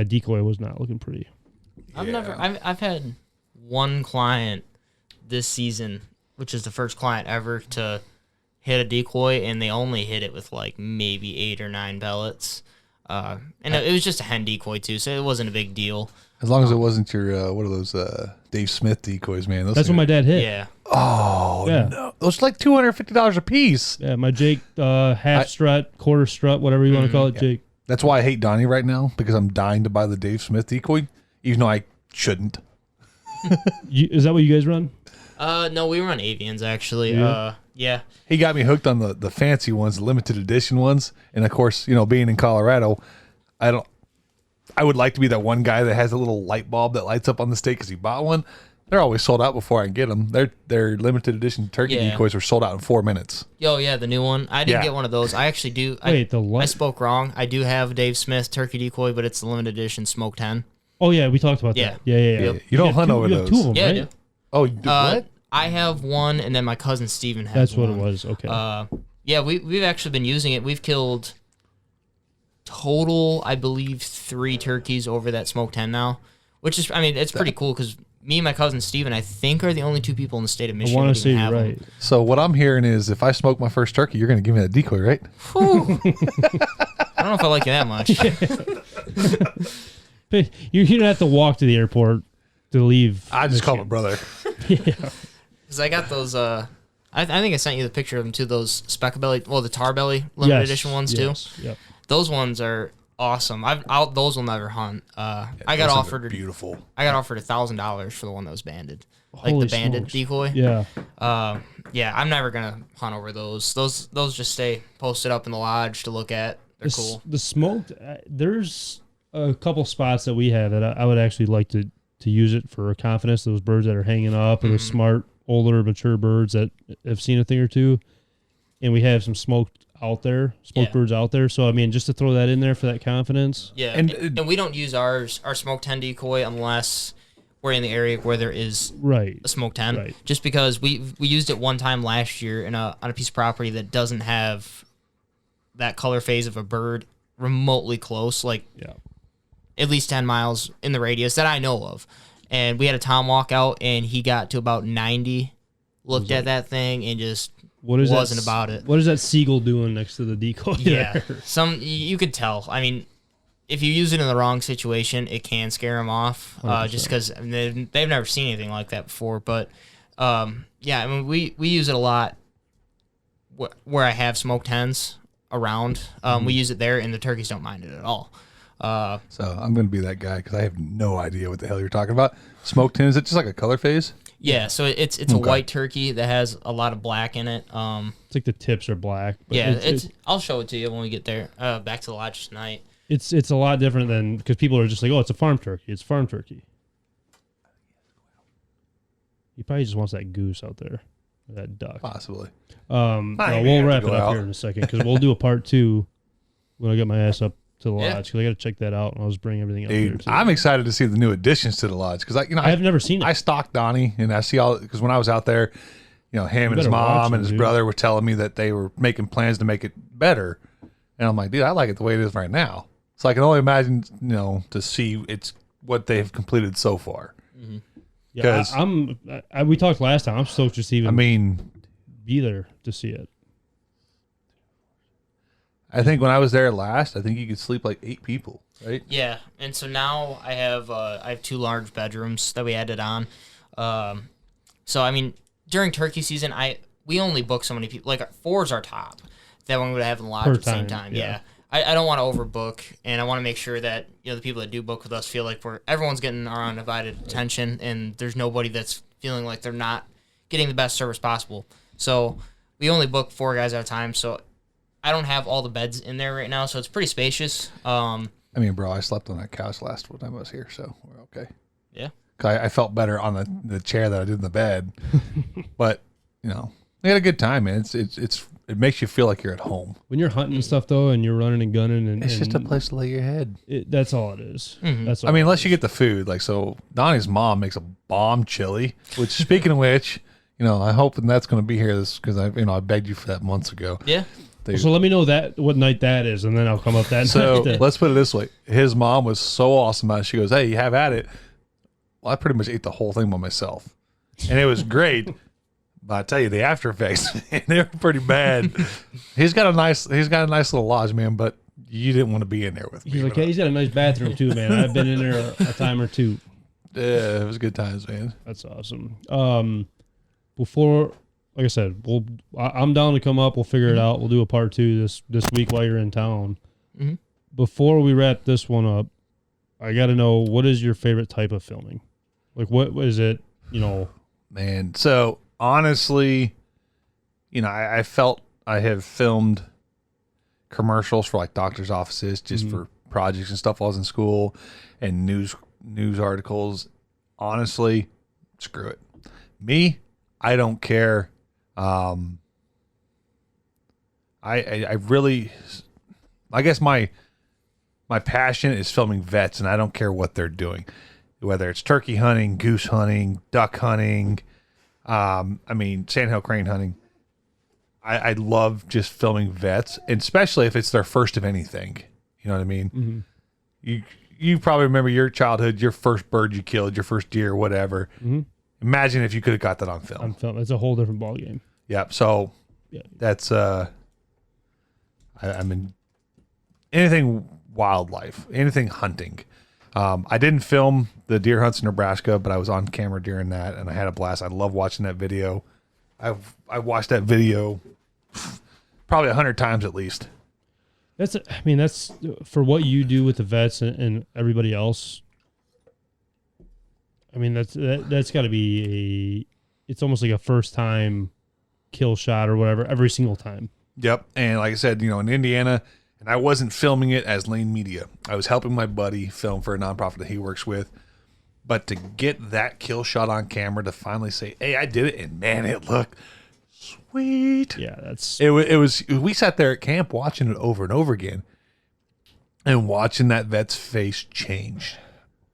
decoy was not looking pretty. I've had one client this season, which is the first client ever to hit a decoy, and they only hit it with like maybe 8 or 9 pellets. And it was just a hen decoy too, so it wasn't a big deal. As long as it wasn't your what are those Dave Smith decoys, man? That's what my dad hit. Yeah. Oh yeah. No, those are like $250 a piece. Yeah, my Jake half strut, quarter strut, whatever you want to call it, Jake. That's why I hate Donnie right now, because I'm dying to buy the Dave Smith decoy, even though I shouldn't. Is that what you guys run? No, we run avians actually. Yeah. He got me hooked on the fancy ones, the limited edition ones, and of course, being in Colorado, I would like to be that one guy that has a little light bulb that lights up on the stake because he bought one. They're always sold out before I can get them. Their limited edition turkey decoys were sold out in 4 minutes. Oh yeah, the new one. I didn't get one of those. I actually do. I spoke wrong. I do have a Dave Smith turkey decoy, but it's the limited edition smoked hen. Oh yeah, we talked about that. Yeah. You don't hunt over those. You have 2 of them, Yeah, right? I do. Oh, you do what? I have one, and then my cousin Steven has That's one. what it was. Okay. Yeah, we've actually been using it. We've killed total, I believe, 3 turkeys over that smoked hen now, which is, I mean, it's pretty cool because me and my cousin Steven, I think, are the only 2 people in the state of Michigan. I want to that say even you're have right. them. So what I'm hearing is, if I smoke my first turkey, you're going to give me that decoy, right? Whew. I don't know if I like you that much. But you don't have to walk to the airport to leave. I just call my brother. Because I got those, I think I sent you the picture of them too, those speckle-belly, well, the tar-belly limited edition ones too. Yep. Those ones are awesome. Those will never hunt. I got Those offered are beautiful. I got offered $1,000 for the one that was banded, like Holy the banded smokes. decoy. Yeah. Yeah, I'm never gonna hunt over those. Those just stay posted up in the lodge to look at. They're cool. The smoked, there's a couple spots that we have that I would actually like to use it for confidence. Those birds that are hanging up, or the smart, older, mature birds that have seen a thing or two. And we have some smoked birds out there. So, I mean, just to throw that in there for that confidence. Yeah, and we don't use our smoked hen decoy unless we're in the area where there is a smoked hen. Right. Just because we used it one time last year on a piece of property that doesn't have that color phase of a bird remotely close, like at least 10 miles in the radius that I know of. And we had a tom walk out, and he got to about 90, looked at that thing, and just wasn't about it. What is that seagull doing next to the decoy? Yeah, there? You could tell. I mean, if you use it in the wrong situation, it can scare them off. Just because they've never seen anything like that before. But yeah, I mean, we use it a lot where I have smoked hens around. We use it there, and the turkeys don't mind it at all. So I'm going to be that guy because I have no idea what the hell you're talking about. Smoked hen, is it just like a color phase? Yeah, so it's a white turkey that has a lot of black in it. It's like the tips are black. But Yeah, I'll show it to you when we get there. Back to the lodge tonight. It's a lot different than, because people are just like, oh, it's a farm turkey. It's farm turkey. He probably just wants that goose out there, or that duck. Possibly. We'll wrap it up here in a second because we'll do a part 2 when I get my ass up to the lodge, because I got to check that out, and I'll just bring everything up here Dude, too. I'm excited to see the new additions to the lodge because I've never seen it. I stalked Donnie, and I see all, because when I was out there, him and his mom and his brother were telling me that they were making plans to make it better, and I'm like, dude, I like it the way it is right now. So I can only imagine, to see it's what they've completed so far. Mm-hmm. Yeah, we talked last time. I'm stoked just to even be there to see it. I think when I was there last, I think you could sleep like 8 people, right? Yeah, and so now I have 2 large bedrooms that we added on. So I mean, during turkey season, we only book so many people. Like 4 is our top that one we would have in the lodge at the same time. Yeah. I don't want to overbook, and I want to make sure that the people that do book with us feel like everyone's getting our undivided attention, and there's nobody that's feeling like they're not getting the best service possible. So we only book 4 guys at a time. So I don't have all the beds in there right now, so it's pretty spacious. I mean, bro, I slept on that couch last time I was here, so we're okay. Yeah. I felt better on the chair that I did in the bed, but we had a good time, man. It makes you feel like you're at home. When you're hunting and stuff, though, and you're running and gunning, and It's just a place to lay your head. That's all it is. Mm-hmm. That's all I mean, unless you get the food. Like, so Donnie's mom makes a bomb chili, which, speaking of which, I hope that's going to be here because I begged you for that months ago. Yeah. So let me know what night that is, and then I'll come up that So night. let's put it this way. His mom was so awesome about it. She goes, hey, you have at it. Well, I pretty much ate the whole thing by myself. And it was great. But I tell you, the after effects, they were pretty bad. He's got a nice little lodge, man, but you didn't want to be in there with me. He's like, yeah, he's got a nice bathroom too, man. I've been in there a time or 2. Yeah, it was good times, man. That's awesome. Before, like I said, I'm down to come up. We'll figure it out. We'll do a part 2 this week while you're in town. Mm-hmm. Before we wrap this one up, I got to know, what is your favorite type of filming? Like, what is it? Man, so honestly, I felt I have filmed commercials for like doctors' offices just for projects and stuff while I was in school, and news articles. Honestly, screw it. Me, I don't care. I guess my passion is filming vets, and I don't care what they're doing, whether it's turkey hunting, goose hunting, duck hunting, sandhill crane hunting. I love just filming vets, and especially if it's their first of anything. You know what I mean? Mm-hmm. You probably remember your childhood, your first bird you killed, your first deer, whatever. Mm-hmm. Imagine if you could have got that on film. It's a whole different ballgame. Yep. So that's I mean, anything wildlife, anything hunting. I didn't film the deer hunts in Nebraska, but I was on camera during that, and I had a blast. I love watching that video. I watched that video probably 100 times at least. That's for what you do with the vets and everybody else. I mean, that's got to be it's almost like a first time kill shot or whatever every single time. Yep. And like I said, in Indiana, and I wasn't filming it as Lane Media. I was helping my buddy film for a nonprofit that he works with. But to get that kill shot on camera to finally say, "Hey, I did it," and man, it looked sweet. Yeah, it was. We sat there at camp watching it over and over again, and watching that vet's face change.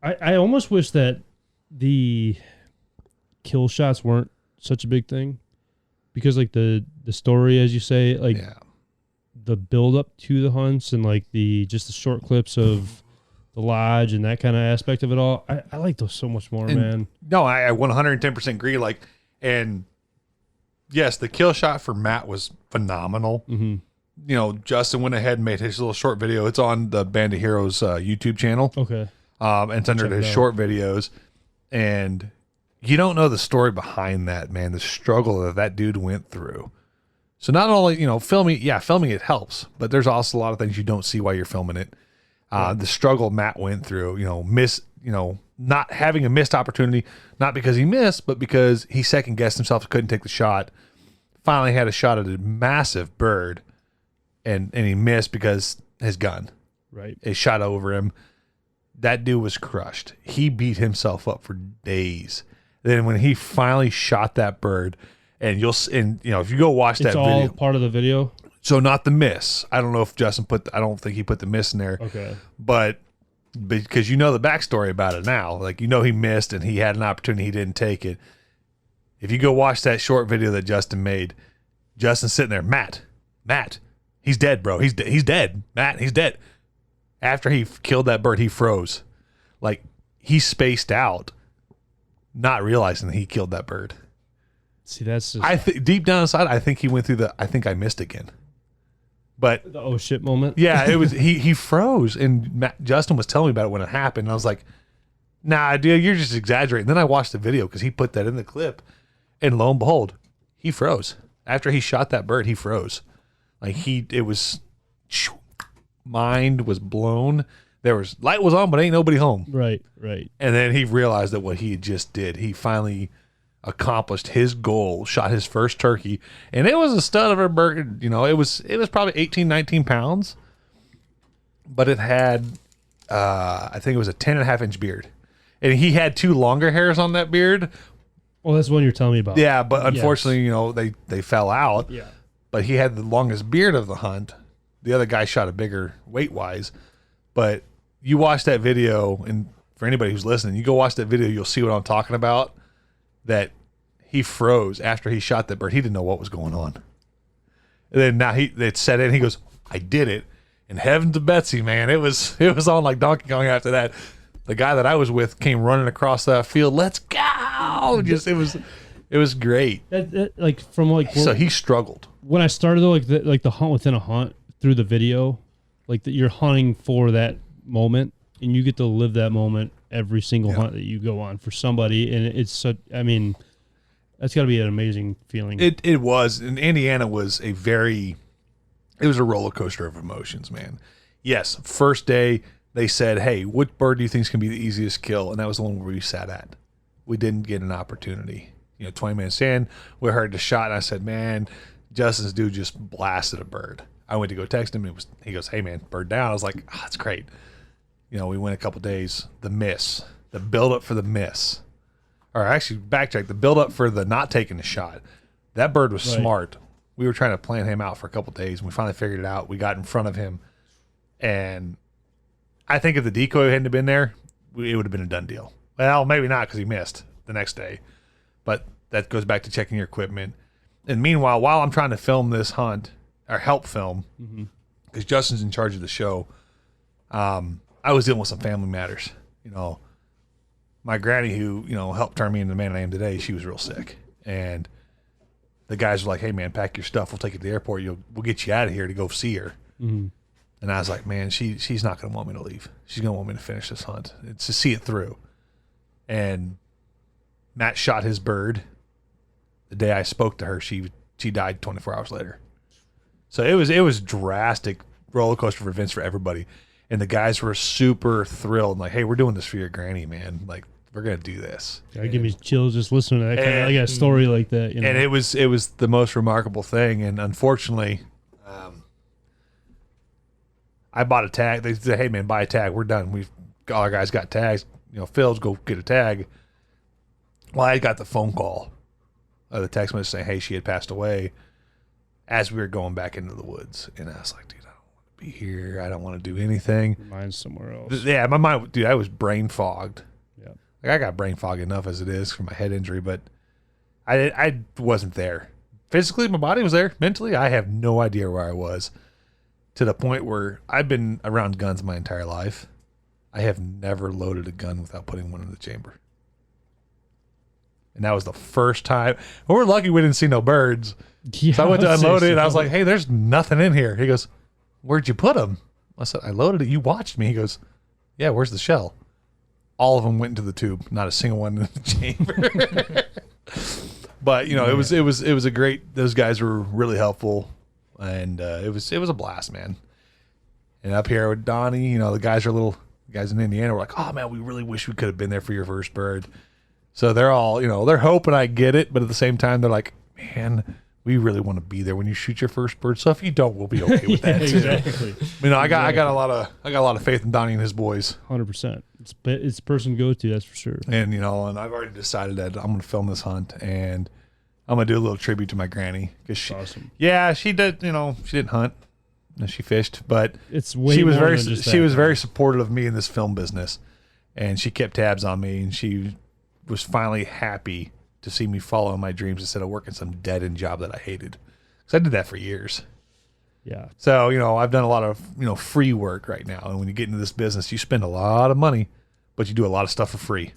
I almost wish that the kill shots weren't such a big thing, because like the story, as you say, like the build up to the hunts and like just the short clips of the lodge and that kind of aspect of it all. I like those so much more, man. No, I 110% agree. Like, and yes, the kill shot for Matt was phenomenal. Mm-hmm. Justin went ahead and made his little short video. It's on the Band of Heroes YouTube channel. Okay. And it's under his short videos. And you don't know the story behind that, man, the struggle that dude went through. So not only, filming it helps, but there's also a lot of things you don't see while you're filming it. The struggle Matt went through, not having a missed opportunity, not because he missed, but because he second guessed himself, couldn't take the shot. Finally had a shot at a massive bird, and he missed because his gun. Right. It shot over him. That dude was crushed. He beat himself up for days. Then when he finally shot that bird, and if you go watch that video, it's all part of the video. So not the miss. I don't know if Justin I don't think he put the miss in there. Okay. But because the backstory about it now, like, he missed and he had an opportunity, he didn't take it. If you go watch that short video that Justin made, Justin's sitting there, Matt, he's dead, bro. He's dead. Matt, he's dead. After he killed that bird, he froze. Like, he spaced out, not realizing that he killed that bird. See, that's just... deep down inside, I think he went through I think I missed again. But the oh shit moment. Yeah, it was he froze, and Justin was telling me about it when it happened. And I was like, "Nah, dude, you're just exaggerating." Then I watched the video because he put that in the clip, and lo and behold, he froze. After he shot that bird, he froze. Like mind was blown. Light was on, but ain't nobody home. Right. And then he realized that what he just did, he finally accomplished his goal, shot his first turkey, and it was a stud of a bird. It was probably 18, 19 pounds, but it had, I think it was a 10.5-inch beard, and he had 2 longer hairs on that beard. Well, that's the one you're telling me about. Yeah, but unfortunately, they fell out. Yeah. But he had the longest beard of the hunt. The other guy shot a bigger weight-wise, but you watch that video, and for anybody who's listening, you go watch that video, you'll see what I'm talking about. That he froze after he shot that bird. He didn't know what was going on. And then now it set in. He goes, "I did it." And heaven to Betsy, man. It was on like Donkey Kong after that. The guy that I was with came running across that field. Let's go! It was great. So he struggled. When I started though, like the hunt within a hunt through the video, like that you're hunting for that moment, and you get to live that moment every single hunt that you go on for somebody, and it's such. I mean, that's got to be an amazing feeling. It was, and Indiana was it was a roller coaster of emotions, man. Yes, first day they said, "Hey, what bird do you think is going to be the easiest kill?" And that was the one where we sat at. We didn't get an opportunity. 20 minutes in, we heard the shot, and I said, "Man, Justin's dude just blasted a bird." I went to go text him, and he goes, "Hey, man, bird down." I was like, "Oh, that's great." We went a couple days. The build up for the miss, or actually backtrack, the build up for the not taking the shot. That bird was smart. We were trying to plan him out for a couple days, and we finally figured it out. We got in front of him, and I think if the decoy hadn't been there, it would have been a done deal. Well, maybe not because he missed the next day, but that goes back to checking your equipment. And meanwhile, while I'm trying to film this hunt or help film, because Justin's in charge of the show, I was dealing with some family matters. My granny, who helped turn me into the man I am today, she was real sick, and the guys were like, "Hey man, pack your stuff. We'll take you to the airport. We'll get you out of here to go see her." Mm-hmm. And I was like, "Man, she's not going to want me to leave. She's going to want me to finish this hunt. It's to see it through." And Matt shot his bird. The day I spoke to her, she died 24 hours later. So it was drastic roller coaster of events for everybody. And the guys were super thrilled, like, "Hey, we're doing this for your granny, man. Like, we're gonna do this." Give me chills just listening to that kind of like a story like that. And it was the most remarkable thing. And unfortunately, I bought a tag. They said, "Hey man, buy a tag. We're done. All our guys got tags. Phil's go get a tag." Well, I got the phone call, the text message saying, "Hey, she had passed away," as we were going back into the woods. And I was like, "Dude, I don't want to be here. I don't want to do anything." Mine's somewhere else. Yeah, my mind, dude, I was brain fogged. Yeah, like I got brain fog enough as it is from my head injury, but I wasn't there physically. My body was there. Mentally, I have no idea where I was. To the point where I've been around guns my entire life. I have never loaded a gun without putting one in the chamber. And that was the first time. Well, we're lucky we didn't see no birds. Yeah, So I went to unload it, and I was like, "Hey, there's nothing in here." He goes, "Where'd you put them?" I said, "I loaded it. You watched me." He goes, "Yeah, where's the shell?" All of them went into the tube. Not a single one in the chamber. But, it was a great, those guys were really helpful. And it was a blast, man. And up here with Donnie, the guys in Indiana were like, "Oh man, we really wish we could have been there for your first bird." So they're all, they're hoping I get it, but at the same time, they're like, "Man, we really want to be there when you shoot your first bird. So if you don't, we'll be okay with that." Exactly. I got a lot of faith in Donnie and his boys. 100%. It's the person to go to, that's for sure. And and I've already decided that I'm going to film this hunt, and I'm going to do a little tribute to my granny. Awesome. Yeah, she did, she didn't hunt. She fished, but it's way she was more very than just she that, was man. very supportive of me in this film business, and she kept tabs on me, and she was finally happy to see me follow my dreams instead of working some dead-end job that I hated, because I did that for years. Yeah. So I've done a lot of free work right now, and when you get into this business, you spend a lot of money, but you do a lot of stuff for free.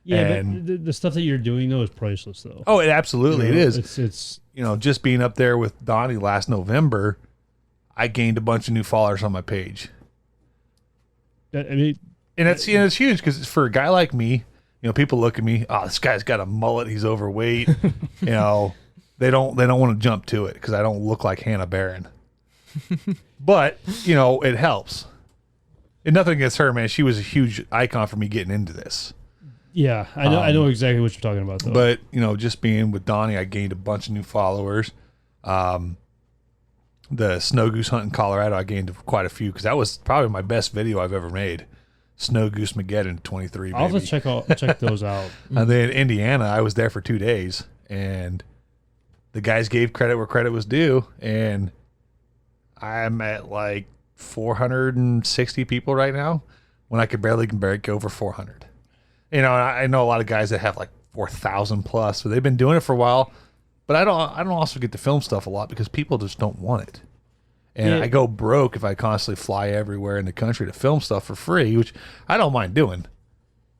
Yeah, And but the stuff that you're doing though is priceless though. Oh, it absolutely it is. It's just being up there with Donnie last November, I gained a bunch of new followers on my page. I mean, And it's huge because for a guy like me, people look at me, "Oh, this guy's got a mullet, he's overweight." They don't want to jump to it because I don't look like Hannah Barron. But it helps. And nothing against her, man. She was a huge icon for me getting into this. yeah, I know exactly what you're talking about though. But just being with Donnie, I gained a bunch of new followers. The snow goose hunt in Colorado, I gained quite a few because that was probably my best video I've ever made. Snow Goose Mageddon 23. I'll baby. have to check those out. And then Indiana, I was there for 2 days, and the guys gave credit where credit was due, and I'm at like 460 people right now when I could barely break over 400. I know a lot of guys that have like 4,000 plus, so they've been doing it for a while. But I don't also get to film stuff a lot because people just don't want it. And Yeah. I go broke if I constantly fly everywhere in the country to film stuff for free, which I don't mind doing.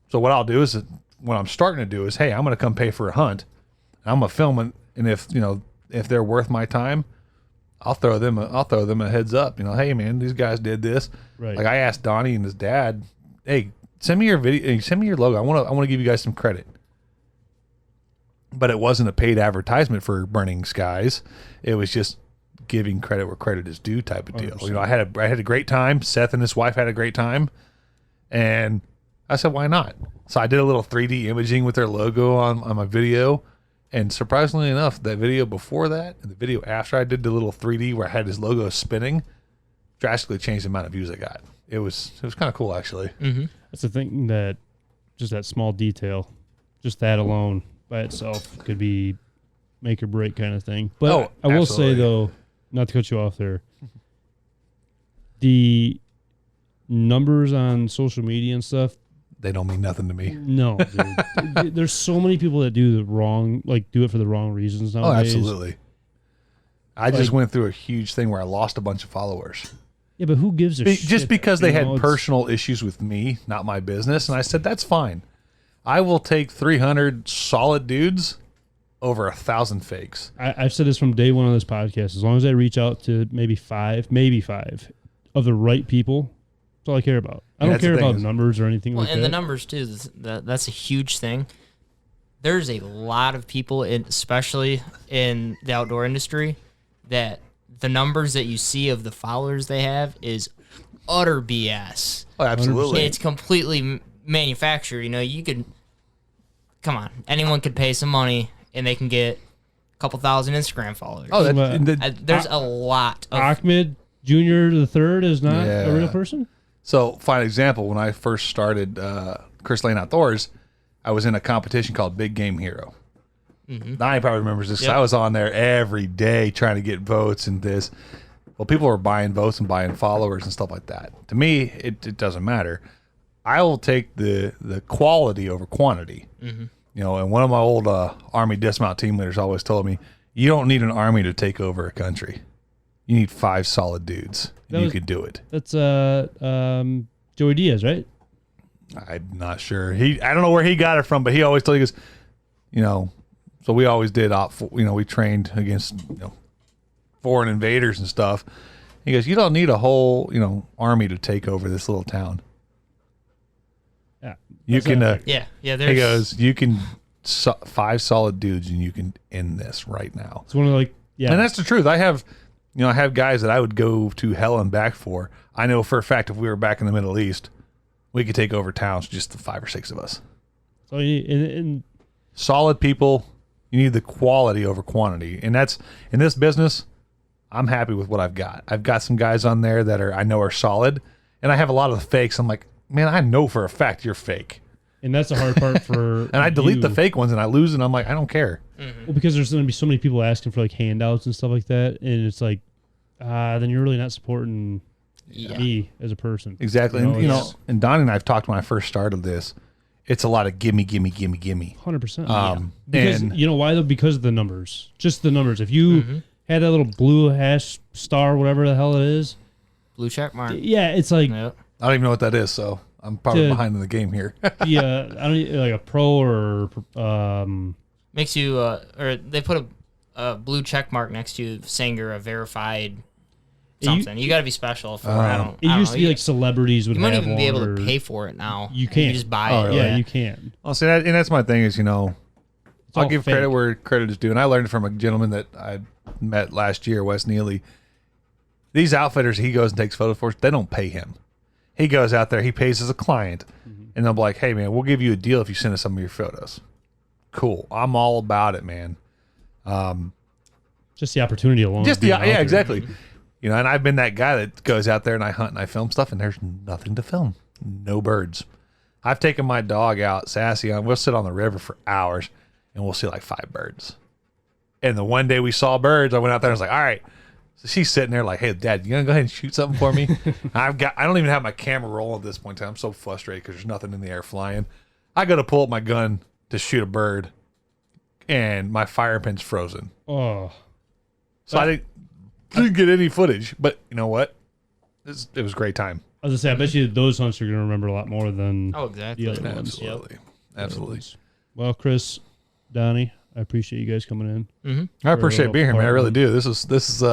So what I'll do is, what I'm starting to do is, hey, I'm going to come pay for a hunt. I'm going to film it, and if they're worth my time, I'll throw them a heads up. Hey man, these guys did this. Right. Like I asked Donnie and his dad, "Hey, send me your video, send me your logo. I want to give you guys some credit." But it wasn't a paid advertisement for Burning Skies. It was just giving credit where credit is due type of deal. 100%. I had a great time. Seth and his wife had a great time, and I said, why not? So I did a little 3D imaging with their logo on my video, and surprisingly enough, that video before that and the video after I did the little 3D where I had his logo spinning drastically changed the amount of views I got. It was kind of cool actually. Mm-hmm. That's the thing, that just that small detail, just that alone by itself could be make or break kind of thing. But I will say absolutely. though, not to cut you off there, the numbers on social media and stuff, They don't mean nothing to me. no, dude. There's so many people that do do it for the wrong reasons Oh, nowadays. absolutely. I just went through a huge thing where I lost a bunch of followers. Yeah, but who gives a shit? Just because they had it's- personal issues with me, not my business. And I said, that's fine. I will take 300 solid dudes over 1,000 fakes. I've said this from day one on this podcast. As long as I reach out to maybe five of the right people, that's all I care about. I don't care about numbers or anything like that. And the numbers, too, that's a huge thing. There's a lot of people, especially in the outdoor industry, that the numbers that you see of the followers they have is utter BS. Oh, absolutely. It's completely manufactured. You could, come on, anyone could pay some money and they can get a couple thousand Instagram followers. Oh, there's a lot of Ahmed Jr. the third is not a real person. So, fine example, when I first started Chris Lane Outdoors, I was in a competition called Big Game Hero. Donnie probably remembers this. Yep. I was on there every day trying to get votes and this. Well, people were buying votes and buying followers and stuff like that. To me, it doesn't matter. I will take the quality over quantity. And one of my old Army dismount team leaders always told me, you don't need an army to take over a country. You need 5 solid dudes. And you can do it. That's Joey Diaz, right? I'm not sure. I don't know where he got it from, but he always told us, so we always did we trained against, foreign invaders and stuff. He goes, you don't need a whole, army to take over this little town. Yeah. You can, yeah. he goes, you can 5 solid dudes and you can end this right now. It's one of And that's the truth. I have guys that I would go to hell and back for. I know for a fact if we were back in the Middle East, we could take over towns, just the 5 or 6 of us. So and Solid people. You need the quality over quantity. And that's, in this business, I'm happy with what I've got. I've got some guys on there that I know are solid. And I have a lot of the fakes. I'm like, man, I know for a fact you're fake. And that's the hard part for and I delete the fake ones and I lose and I'm like, I don't care. Well, because there's going to be so many people asking for handouts and stuff like that. And it's like, then you're really not supporting me as a person. Exactly. And Donnie and I have talked when I first started this. It's a lot of gimme, gimme, gimme, gimme. 100%. Because you know why though? Because of the numbers. Just the numbers. If you had that little blue hash star, whatever the hell it is, blue check mark. Yeah, it's like I don't even know what that is, so I'm probably behind in the game here. Yeah, I don't like a pro or makes you or they put a blue check mark next to you saying you're a verified something. You got to be special for it used to be like celebrities would you might have even one be able to pay for it now. You can't. You just buy it. Yeah, you can. I'll say that, and that's my thing is, I'll give credit where credit is due. And I learned from a gentleman that I met last year, Wes Neely. These outfitters he goes and takes photos for, they don't pay him. He goes out there, he pays as a client, and they'll be like, hey, man, we'll give you a deal if you send us some of your photos. Cool. I'm all about it, man. Just the opportunity alone. Yeah, exactly. And I've been that guy that goes out there and I hunt and I film stuff and there's nothing to film. No birds. I've taken my dog out, Sassy, and we'll sit on the river for hours and we'll see 5 birds. And the one day we saw birds, I went out there and was like, all right. So she's sitting there like, hey, Dad, you gonna go ahead and shoot something for me? I don't even have my camera rolling at this point in time. I'm so frustrated because there's nothing in the air flying. I go to pull up my gun to shoot a bird and my fire pin's frozen. Oh. So I didn't get any footage, but you know what? It was a great time. I was gonna say, I bet you those hunts you're gonna remember a lot more than exactly. the other ones. Absolutely. Well, Chris, Donnie, I appreciate you guys coming in. I appreciate being here, man. I really do. This is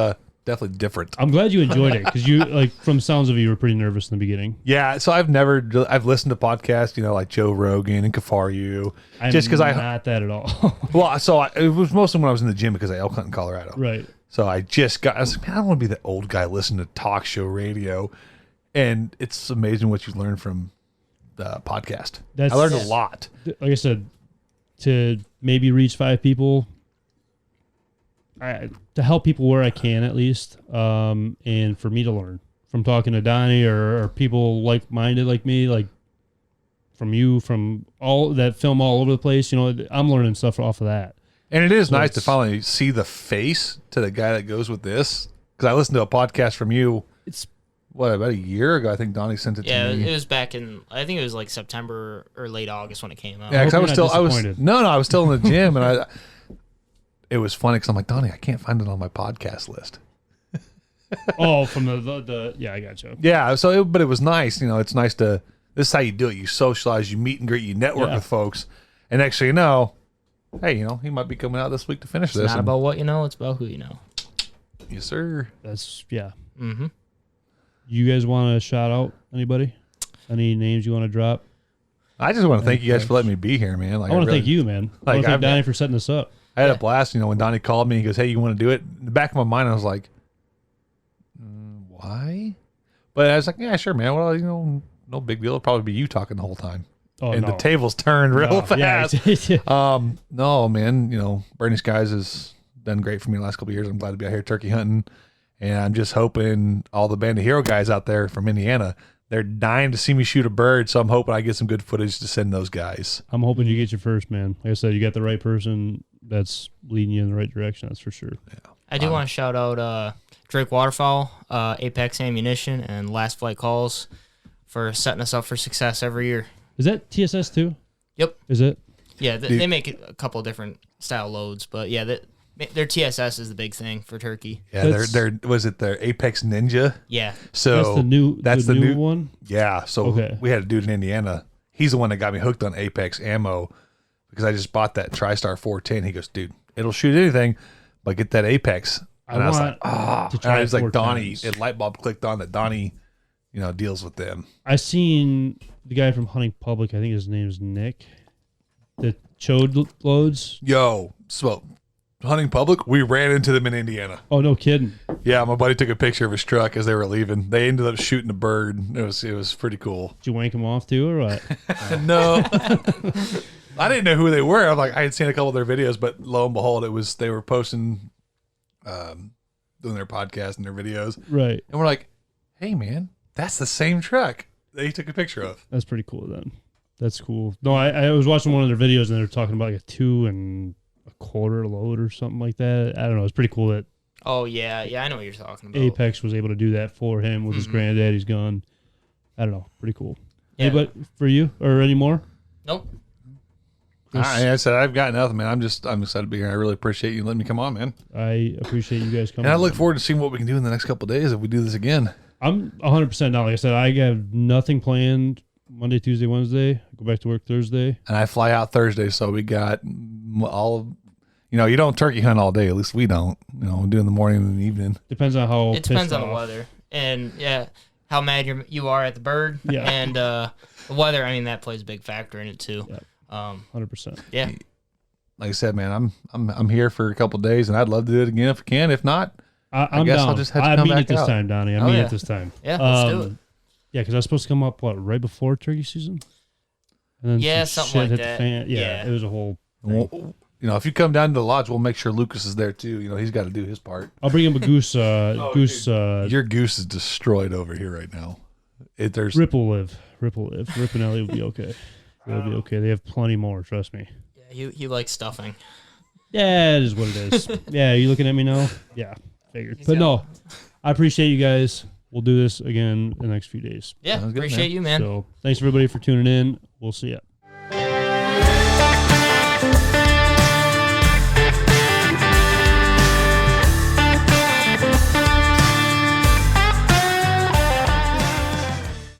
definitely different. I'm glad you enjoyed it because you from the sounds of it, you were pretty nervous in the beginning. Yeah, so I've listened to podcasts, like Joe Rogan and Kafaru, just because not that at all. Well, it was mostly when I was in the gym because I elk hunt in Colorado. Right. So I was like, man, I don't want to be the old guy listening to talk show radio. And it's amazing what you learn from the podcast. I learned a lot. Like I said, to maybe reach 5 people, to help people where I can at least, and for me to learn from talking to Donnie or people like-minded like me, from you, from all that film all over the place. I'm learning stuff off of that. And it is nice to finally see the face to the guy that goes with this. Because I listened to a podcast from you. It's about a year ago? I think Donnie sent it to me. Yeah, it was back in, I think it was September or late August when it came out. Yeah, because I was still in the gym, and it was funny because I'm like, Donnie, I can't find it on my podcast list. Oh, from the yeah, I got you. Yeah, but it was nice. It's nice to. This is how you do it. You socialize, you meet and greet, you network with folks, and next thing you know, hey, he might be coming out this week to finish this. It's not about what you know; it's about who you know. Yes, sir. That's yeah. Mm-hmm. You guys want to shout out anybody? Any names you want to drop? I just want to thank you guys for letting me be here, man. Like, I want to thank you, man. I want to thank Donnie for setting this up. I had a blast. When Donnie called me, he goes, "Hey, you want to do it?" In the back of my mind, I was like, "Why?" But I was like, "Yeah, sure, man. Well, no big deal. It'll probably be you talking the whole time." Oh, and no. the tables turned real fast. Yeah. No, man. Burning Skies has done great for me the last couple of years. I'm glad to be out here turkey hunting, and I'm just hoping all the Band of Hero guys out there from Indiana, they're dying to see me shoot a bird. So I'm hoping I get some good footage to send those guys. I'm hoping you get your first, man. Like I said, you got the right person that's leading you in the right direction. That's for sure. Yeah. I do want to shout out Drake Waterfowl, Apex Ammunition, and Last Flight Calls for setting us up for success every year. Is that TSS too? Yep. Is it? Yeah, they make a couple different style loads, but yeah, their TSS is the big thing for turkey. Yeah, was it their Apex Ninja? Yeah. So that's the new one. Yeah. So we had a dude in Indiana. He's the one that got me hooked on Apex ammo because I just bought that TriStar 410. He goes, dude, it'll shoot anything, but get that Apex. And I was like, and I was like, Donnie, a light bulb clicked on that Donnie, deals with them. I seen the guy from Hunting Public. I think his name is Nick. The chode loads. Yo, so Hunting Public, we ran into them in Indiana. Oh, no kidding. Yeah, my buddy took a picture of his truck as they were leaving. They ended up shooting a bird. It was pretty cool. Did you wank him off too, or what? No. I didn't know who they were. I'm like, I had seen a couple of their videos, but lo and behold, they were posting, doing their podcast and their videos. Right. And we're like, hey man, that's the same truck that he took a picture of. That's pretty cool then. That's cool. No, I was watching one of their videos and they were talking about like a 2 1/4 load or something like that. I don't know. It's pretty cool that. Oh yeah, I know what you're talking about. Apex was able to do that for him with his granddaddy's gun. I don't know. Pretty cool. Yeah. Anybody for you or any more? Nope. I said I've got nothing, man. I'm excited to be here. I really appreciate you letting me come on, man. I appreciate you guys coming. And I look forward to seeing what we can do in the next couple of days if we do this again. I'm 100% down. Like I said, I have nothing planned Monday, Tuesday, Wednesday. I go back to work Thursday. And I fly out Thursday, so we got all of, you don't turkey hunt all day. At least we don't. We do in the morning and the evening. Depends on how. It depends on the weather and how mad you are at the bird. Yeah. And the weather. I mean, that plays a big factor in it too. Yeah. 100%. Yeah. Like I said, man, I'm here for a couple of days, and I'd love to do it again if I can. If not, I guess down. I'll just have to come mean back it this out. time, Donnie. I mean it this time. Yeah, let's do it. Yeah, because I was supposed to come up right before turkey season. And then some something shit like hit that. the fan. Yeah, Yeah. it was a whole. Well, if you come down to the lodge, we'll make sure Lucas is there too. He's got to do his part. I'll bring him a goose. Your goose is destroyed over here right now. There's Ripple live. Rip and Ellie will be okay. They'll be okay. They have plenty more. Trust me. Yeah, he likes stuffing. Yeah, it is what it is. Yeah, you looking at me now? Yeah, figured. But no, I appreciate you guys. We'll do this again in the next few days. Yeah, Sounds good, appreciate man. you, man. So thanks everybody for tuning in. We'll see ya.